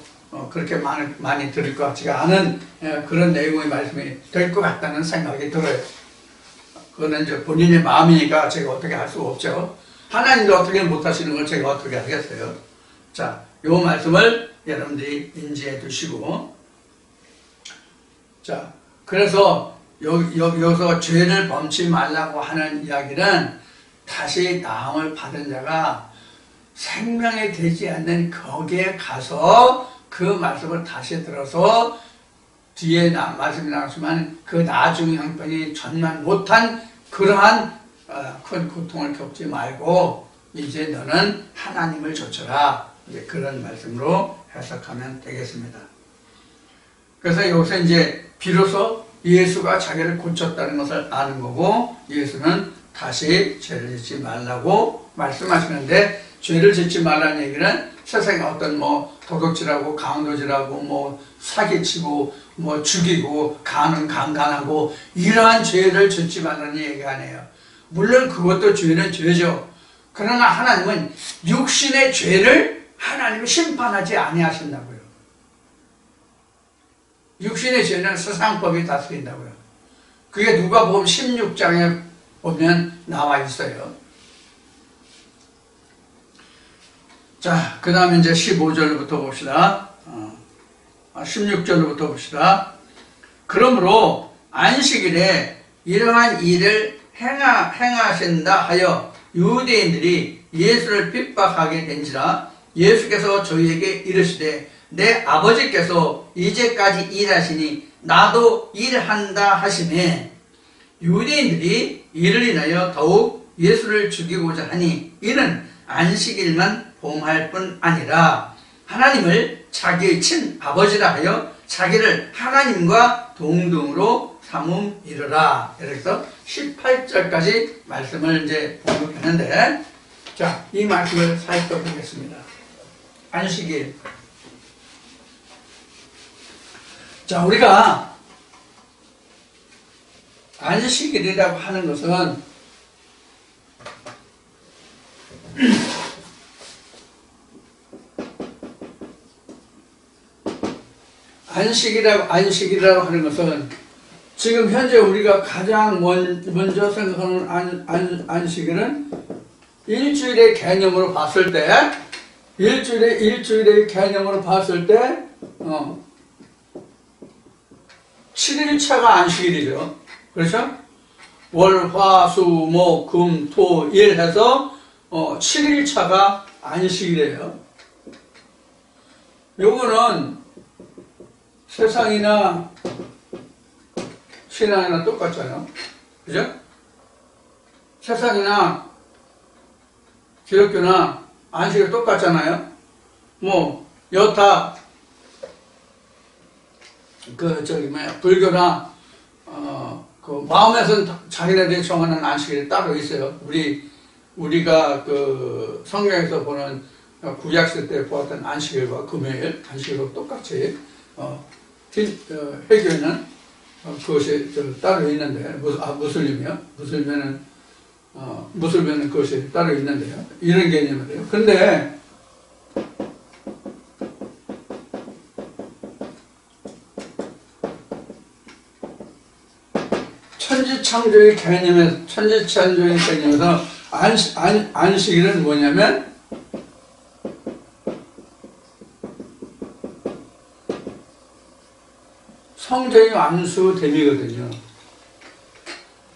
그렇게 많이 들을 것 같지가 않은 그런 내용의 말씀이 될 것 같다는 생각이 들어요. 그거는 이제 본인의 마음이니까 제가 어떻게 할 수가 없죠. 하나님도 어떻게 못하시는 걸 제가 어떻게 하겠어요. 자, 요 말씀을 여러분들이 인지해 두시고, 자, 그래서 여기서 죄를 범치 말라고 하는 이야기는 다시 나음을 받은 자가 생명이 되지 않는 거기에 가서 그 말씀을 다시 들어서 뒤에 말씀이 나왔지만 그 나중 형편이 전만 못한 그러한 큰 고통을 겪지 말고 이제 너는 하나님을 좇아라, 이제 그런 말씀으로 해석하면 되겠습니다. 그래서 여기서 이제 비로소 예수가 자기를 고쳤다는 것을 아는 거고, 예수는 다시 죄를 짓지 말라고 말씀하시는데, 죄를 짓지 말라는 얘기는 세상에 어떤 도둑질하고 강도질하고 사기치고 죽이고 강간하고 이러한 죄를 짓지 말라는 얘기가 아니에요. 물론 그것도 죄는 죄죠. 그러나 하나님은 육신의 죄를 하나님이 심판하지 아니하신다고요. 육신의 죄는 세상법이 다스린다고요. 그게 누가복음 16장에 보면 나와 있어요. 자, 그 다음에 이제 15절부터 봅시다. 16절부터 봅시다. 그러므로 안식일에 이러한 일을 행하신다 하여 유대인들이 예수를 핍박하게 된지라, 예수께서 저희에게 이르시되 내 아버지께서 이제까지 일하시니 나도 일한다 하시매, 유대인들이 이를 인하여 더욱 예수를 죽이고자 하니 이는 안식일만 봉할 뿐 아니라 하나님을 자기의 친아버지라 하여 자기를 하나님과 동등으로 삼음이르라. 이렇게 18절까지 말씀을 이제 봉독했는데, 자, 이 말씀을 살펴보겠습니다. 안식일. 자, 우리가 안식일이라고 하는 것은 안식이라고 하는 것은 지금 현재 우리가 가장 먼저 생각하는 안식일은 일주일의 개념으로 봤을 때, 일주일의 개념으로 봤을 때 7일차가 안식일이죠. 그렇죠? 월, 화, 수, 목, 금, 토, 일 해서 7일차가 안식이래요. 요거는 세상이나 신앙이나 똑같잖아요. 그죠? 세상이나 기독교나 안식이 똑같잖아요. 뭐 여타 불교나 그 마음에서는 자기네들이 정하는 안식일이 따로 있어요. 우리가 그 성경에서 보는 구약시대 때 보았던 안식일과 금요일 안식일과 똑같이 회교에는 그것이 따로 있는데 무슬림은 그것이 따로 있는데요. 이런 개념이에요. 근데 천지창조의 개념에서 안식일은 뭐냐면 성전이 완수됨이거든요.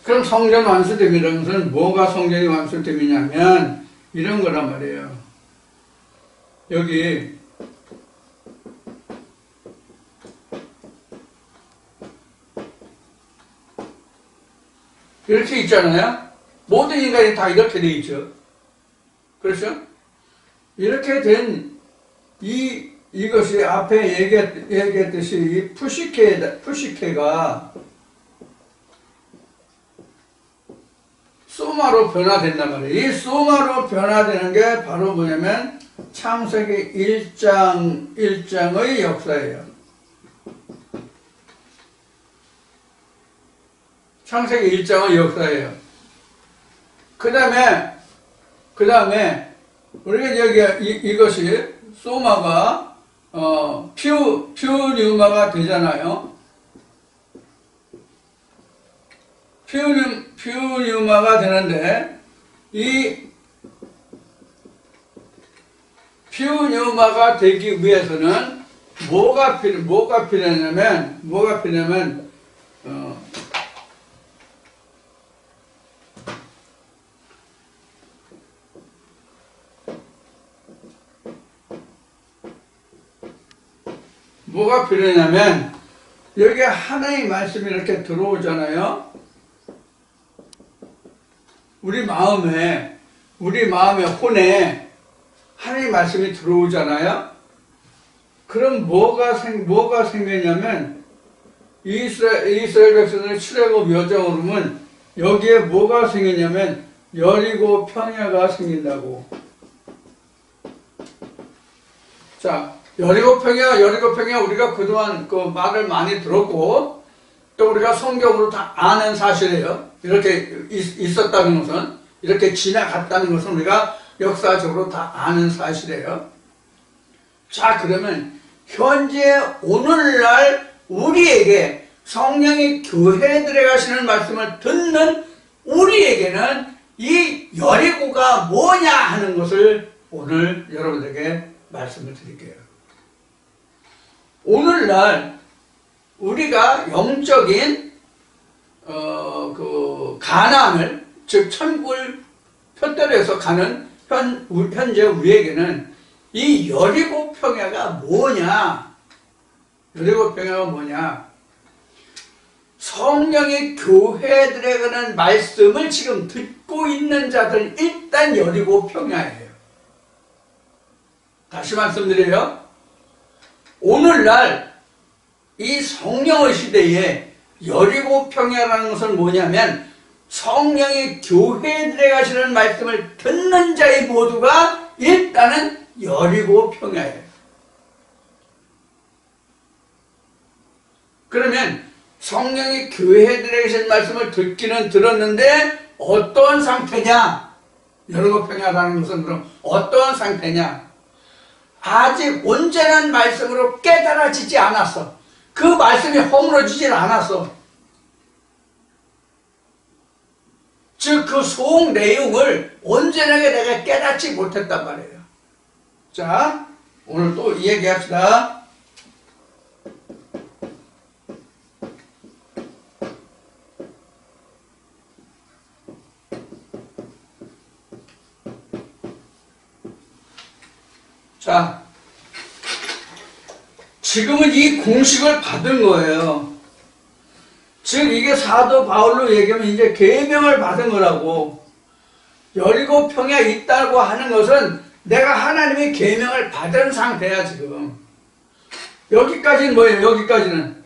그럼 성전 완수됨이라는 것은 뭐가 성전이 완수됨이냐면 이런 거란 말이에요. 여기 이렇게 있잖아요. 모든 인간이 다 이렇게 돼 있죠. 그렇죠? 이렇게 된 이것이 앞에 얘기했듯이 이 푸시케가 소마로 변화된단 말이에요. 이 소마로 변화되는 게 바로 뭐냐면 창세기 1장의 역사예요. 창세기 1장의 역사예요. 그 다음에 우리가 여기 이것이 소마가 퓨뉴마가 되잖아요. 퓨뉴마가 되는데 이 퓨뉴마가 되기 위해서는 뭐가 필요하냐면 여기 하나의 말씀이 이렇게 들어오잖아요. 우리 마음에 혼에 하나의 말씀이 들어오잖아요. 그럼 뭐가 생겼냐면 이스라엘 백성들의 출애굽 여정으로 보면 여기에 뭐가 생겼냐면 여리고 평야가 생긴다고. 자, 여리고 평야 우리가 그동안 그 말을 많이 들었고 또 우리가 성경으로 다 아는 사실이에요. 이렇게 있었다는 것은, 이렇게 지나갔다는 것은 우리가 역사적으로 다 아는 사실이에요. 자, 그러면 현재 오늘날 우리에게 성령이 교회에 들어가시는 말씀을 듣는 우리에게는 이 여리고가 뭐냐 하는 것을 오늘 여러분들에게 말씀을 드릴게요. 오늘날 우리가 영적인 그 가나안을, 즉 천국을 편들어서 가는 현재 우리에게는 이 여리고 평야가 뭐냐? 여리고 평야가 뭐냐? 성령이 교회에 들어가는 말씀을 지금 듣고 있는 자들은 일단 여리고 평야예요. 다시 말씀드려요. 오늘날 이 성령의 시대에 여리고 평야라는 것은 뭐냐면 성령이 교회에 들어가시는 말씀을 듣는 자의 모두가 일단은 여리고 평야예요. 그러면 성령이 교회에 들어가시는 말씀을 듣기는 들었는데 어떤 상태냐? 여리고 평야라는 것은 그럼 어떤 상태냐? 아직 온전한 말씀으로 깨달아지지 않았어. 그 말씀이 허물어지질 않았어. 즉 그 속 내용을 온전하게 내가 깨닫지 못했단 말이에요. 자, 오늘 또 이 얘기 합시다. 자, 지금은 이 공식을 받은 거예요. 즉 이게 사도 바울로 얘기하면 이제 계명을 받은 거라고. 17평에 있다고 하는 것은 내가 하나님의 계명을 받은 상태야 지금. 여기까지는 뭐예요? 여기까지는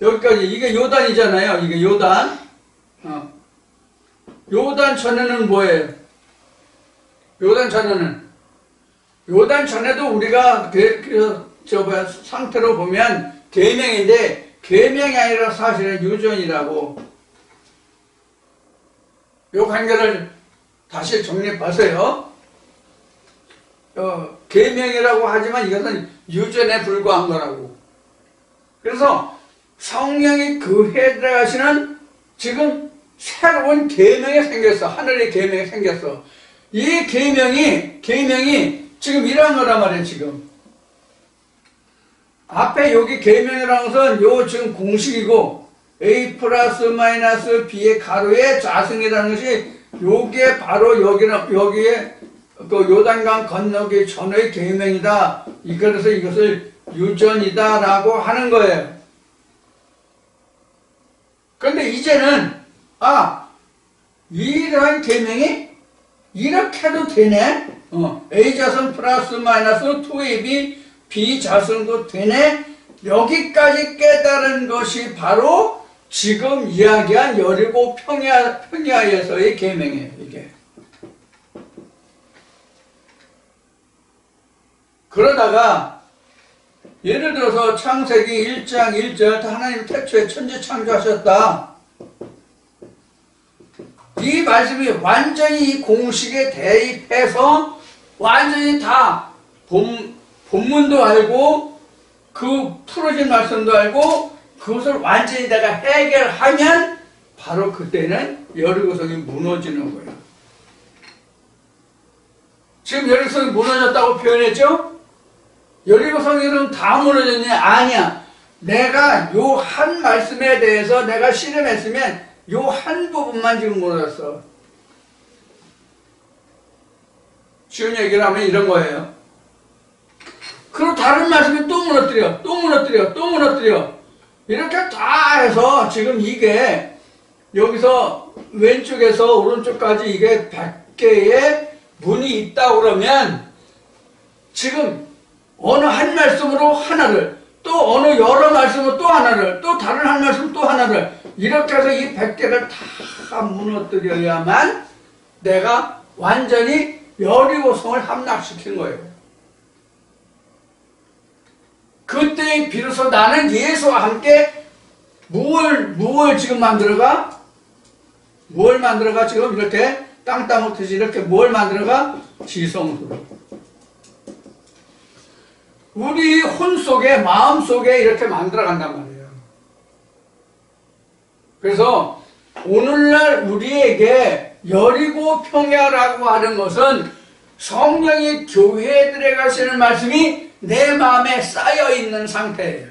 여기까지 이게 요단이잖아요. 이게 요단. 요단 전에는 뭐예요? 요단 전에도 우리가 상태로 보면 계명인데 계명이 아니라 사실은 유전이라고. 요 관계를 다시 정립하세요. 계명이라고 하지만 이것은 유전에 불과한 거라고. 그래서 성령이 그 해에 들어가시는 지금 새로운 계명이 생겼어. 하늘의 계명이 생겼어. 이 계명이 지금 이런 거란 말이에요. 지금 앞에 여기 계명이라는 것은 요 지금 공식이고 A 플러스 마이너스 B의 가로의 좌승이라는 것이 요게 바로 여기에 그 요단강 건너기 전의 계명이다. 그래서 이것을 유전이다라고 하는 거예요. 그런데 이제는 이러한 계명이 이렇게 해도 되네. A자승 플러스 마이너스 2AB B자승도 되네. 여기까지 깨달은 것이 바로 지금 이야기한 17평야에서의 계명이에요. 이게. 그러다가 예를 들어서 창세기 1장 1절 하나님 태초에 천지 창조하셨다. 이 말씀이 완전히 이 공식에 대입해서 완전히 다 본문도 알고 그 풀어진 말씀도 알고 그것을 완전히 내가 해결하면 바로 그때는 여리고성이 무너지는 거예요. 지금 여리고성이 무너졌다고 표현했죠? 여리고성이 다 무너졌냐? 아니야. 내가 요 한 말씀에 대해서 내가 실험했으면 요 한 부분만 지금 무너졌어. 쉬운 얘기를 하면 이런 거예요. 그리고 다른 말씀이 또 무너뜨려. 이렇게 다 해서 지금 이게 여기서 왼쪽에서 오른쪽까지 이게 100개의 문이 있다고 그러면 지금 어느 한 말씀으로 하나를 또 어느 여러 말씀으로 또 하나를 또 다른 한 말씀 또 하나를 이렇게 해서 이 100개를 다 무너뜨려야만 내가 완전히 여리고성을 함락시킨 거예요. 그때 비로소 나는 예수와 함께 뭘 지금 만들어가? 뭘 만들어가? 지금 이렇게 땅 따먹듯이 이렇게 뭘 만들어가? 지성소를. 우리 혼 속에, 마음 속에 이렇게 만들어간단 말이에요. 그래서 오늘날 우리에게 여리고 평야라고 하는 것은 성령이 교회에 들어가시는 말씀이 내 마음에 쌓여있는 상태예요.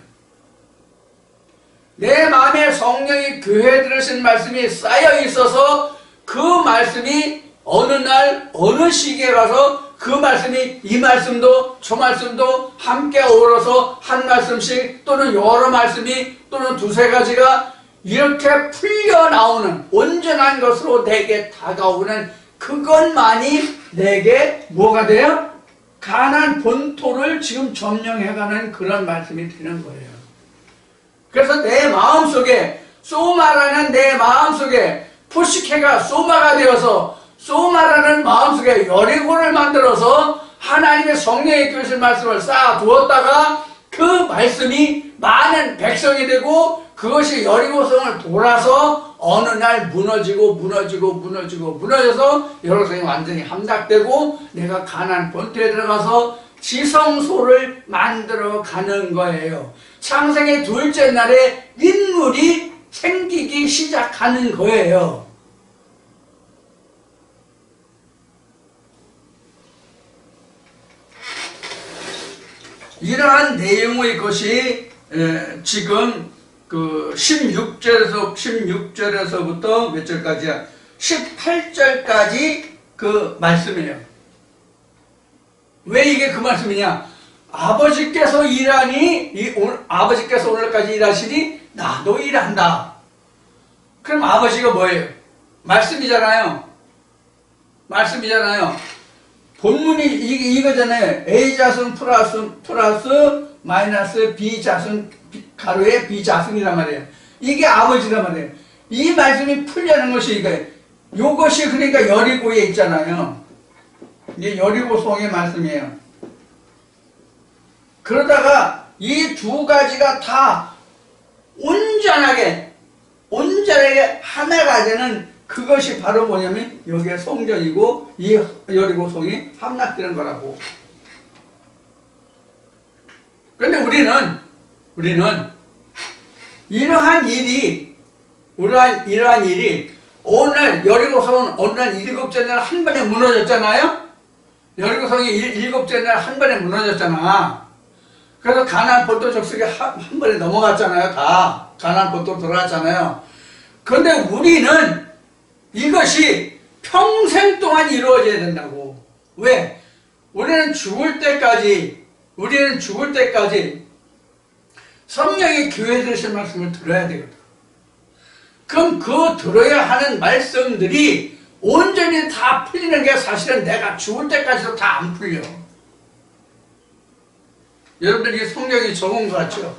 내 마음에 성령이 교회에 들어가시는 말씀이 쌓여있어서 그 말씀이 어느 날 어느 시기에 가서 그 말씀이 이 말씀도 저 말씀도 함께 어우러서 한 말씀씩 또는 여러 말씀이 또는 두세 가지가 이렇게 풀려 나오는 온전한 것으로 내게 다가오는 그것만이 내게 뭐가 돼요? 가나안 본토를 지금 점령해가는 그런 말씀이 되는 거예요. 그래서 내 마음속에 소마라는 내 마음속에 포시케가 소마가 되어서 소마라는 마음속에 여리고를 만들어서 하나님의 성령의 교실 말씀을 쌓아두었다가 그 말씀이 많은 백성이 되고 그것이 여리고성을 돌아서 어느 날 무너져서 여리고성이 완전히 함락되고 내가 가나안 본토에 들어가서 지성소를 만들어 가는 거예요. 창세기 둘째 날에 인물이 생기기 시작하는 거예요. 이러한 내용의 것이 지금 그 16절에서부터 몇 절까지야? 18절까지 그 말씀이에요. 왜 이게 그 말씀이냐? 아버지께서 일하니, 아버지께서 오늘까지 일하시니 나도 일한다. 그럼 아버지가 뭐예요? 말씀이잖아요. 말씀이잖아요. 본문이 이거잖아요. A자승 플러스 마이너스 B자승 가로에 B자승이란 말이에요. 이게 아버지란 말이에요. 이 말씀이 풀려는 것이 이것이 그러니까 여리고에 있잖아요. 이게 여리고성의 말씀이에요. 그러다가 이 두 가지가 다 온전하게 하나가 되는 그것이 바로 뭐냐면 여기에 성전이고 이 여리고성이 함락되는 거라고. 그런데 우리는 이러한 일이 오늘 여리고성은 오늘 일곱째 날 한 번에 무너졌잖아요. 여리고성이 일곱째 날 한 번에 무너졌잖아. 그래서 가나안 본토 족속이 한 번에 넘어갔잖아요. 다 가나안 본토로 들어갔잖아요. 그런데 우리는 이것이 평생 동안 이루어져야 된다고. 왜? 우리는 죽을 때까지 성령의 교회 되신 말씀을 들어야 되거든. 그럼 그 들어야 하는 말씀들이 온전히 다 풀리는 게 사실은 내가 죽을 때까지도 다 안 풀려. 여러분들 이 성경이 적은 것 같죠?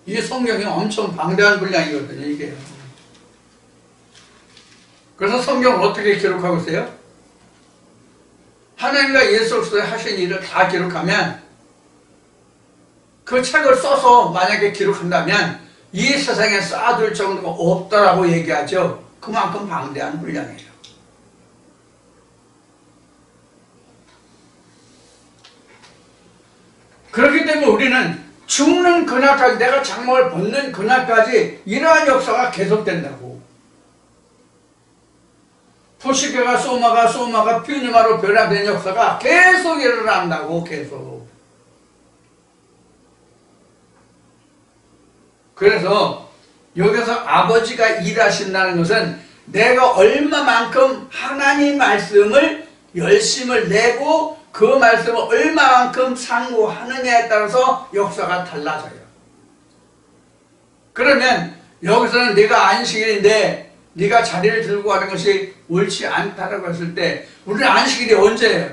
이 성경이 엄청 방대한 분량이거든요, 이게. 그래서 성경을 어떻게 기록하고 있어요? 하나님과 예수 그리스도의 하신 일을 다 기록하면 그 책을 써서 만약에 기록한다면 이 세상에 쌓아둘 정도가 없다라고 얘기하죠. 그만큼 방대한 분량이에요. 그렇기 때문에 우리는 죽는 그날까지, 내가 장막을 벗는 그날까지 이러한 역사가 계속된다고. 포시케가 소마가 퓨니마로 변화된 역사가 계속 일어난다고. 계속. 그래서 여기서 아버지가 일하신다는 것은 내가 얼마만큼 하나님 말씀을 열심을 내고 그 말씀을 얼마만큼 상고하느냐에 따라서 역사가 달라져요. 그러면 여기서는 네가 안식일인데 네가 자리를 들고 가는 것이 옳지 않다라고 했을 때 우리는 안식일이 언제예요?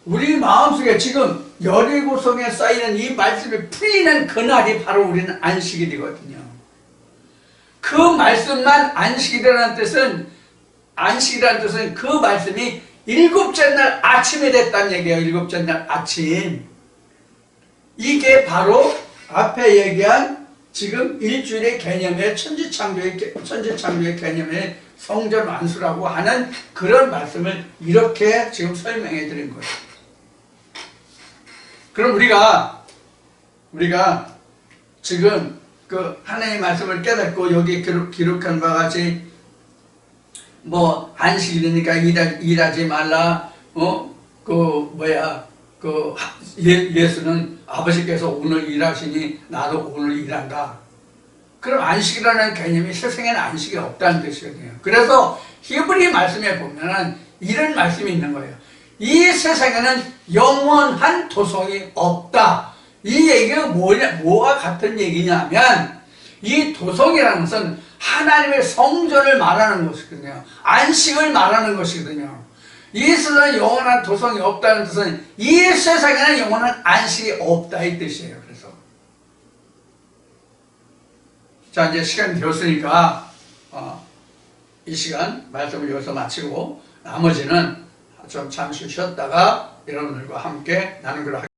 우리 마음속에 지금 여리고성에 쌓이는 이 말씀이 풀리는 그날이 바로 우리는 안식일이거든요. 그 말씀만 안식이라는 뜻은 그 말씀이 일곱째 날 아침에 됐다는 얘기예요. 일곱째 날 아침. 이게 바로 앞에 얘기한 지금 일주일의 개념의 천지창조의 개념의 성전 완수라고 하는 그런 말씀을 이렇게 지금 설명해 드린 거예요. 그럼 우리가 지금 그 하나님의 말씀을 깨닫고 여기 기록한 바와 같이 뭐 안식일이니까 일하지 말라. 예수는 아버지께서 오늘 일하시니 나도 오늘 일한다. 그럼 안식이라는 개념이 세상에는 안식이 없다는 뜻이거든요. 그래서 히브리 말씀에 보면은 이런 말씀이 있는 거예요. 이 세상에는 영원한 도성이 없다. 이 얘기가 뭐가 같은 얘기냐면 이 도성이라는 것은 하나님의 성전을 말하는 것이거든요. 안식을 말하는 것이거든요. 이 세상에 영원한 도성이 없다는 뜻은 이 세상에는 영원한 안식이 없다 이 뜻이에요. 그래서 자, 이제 시간이 되었으니까 이 시간 말씀을 여기서 마치고 나머지는 좀 잠시 쉬었다가 여러분들과 함께 나누기로 하겠습니다.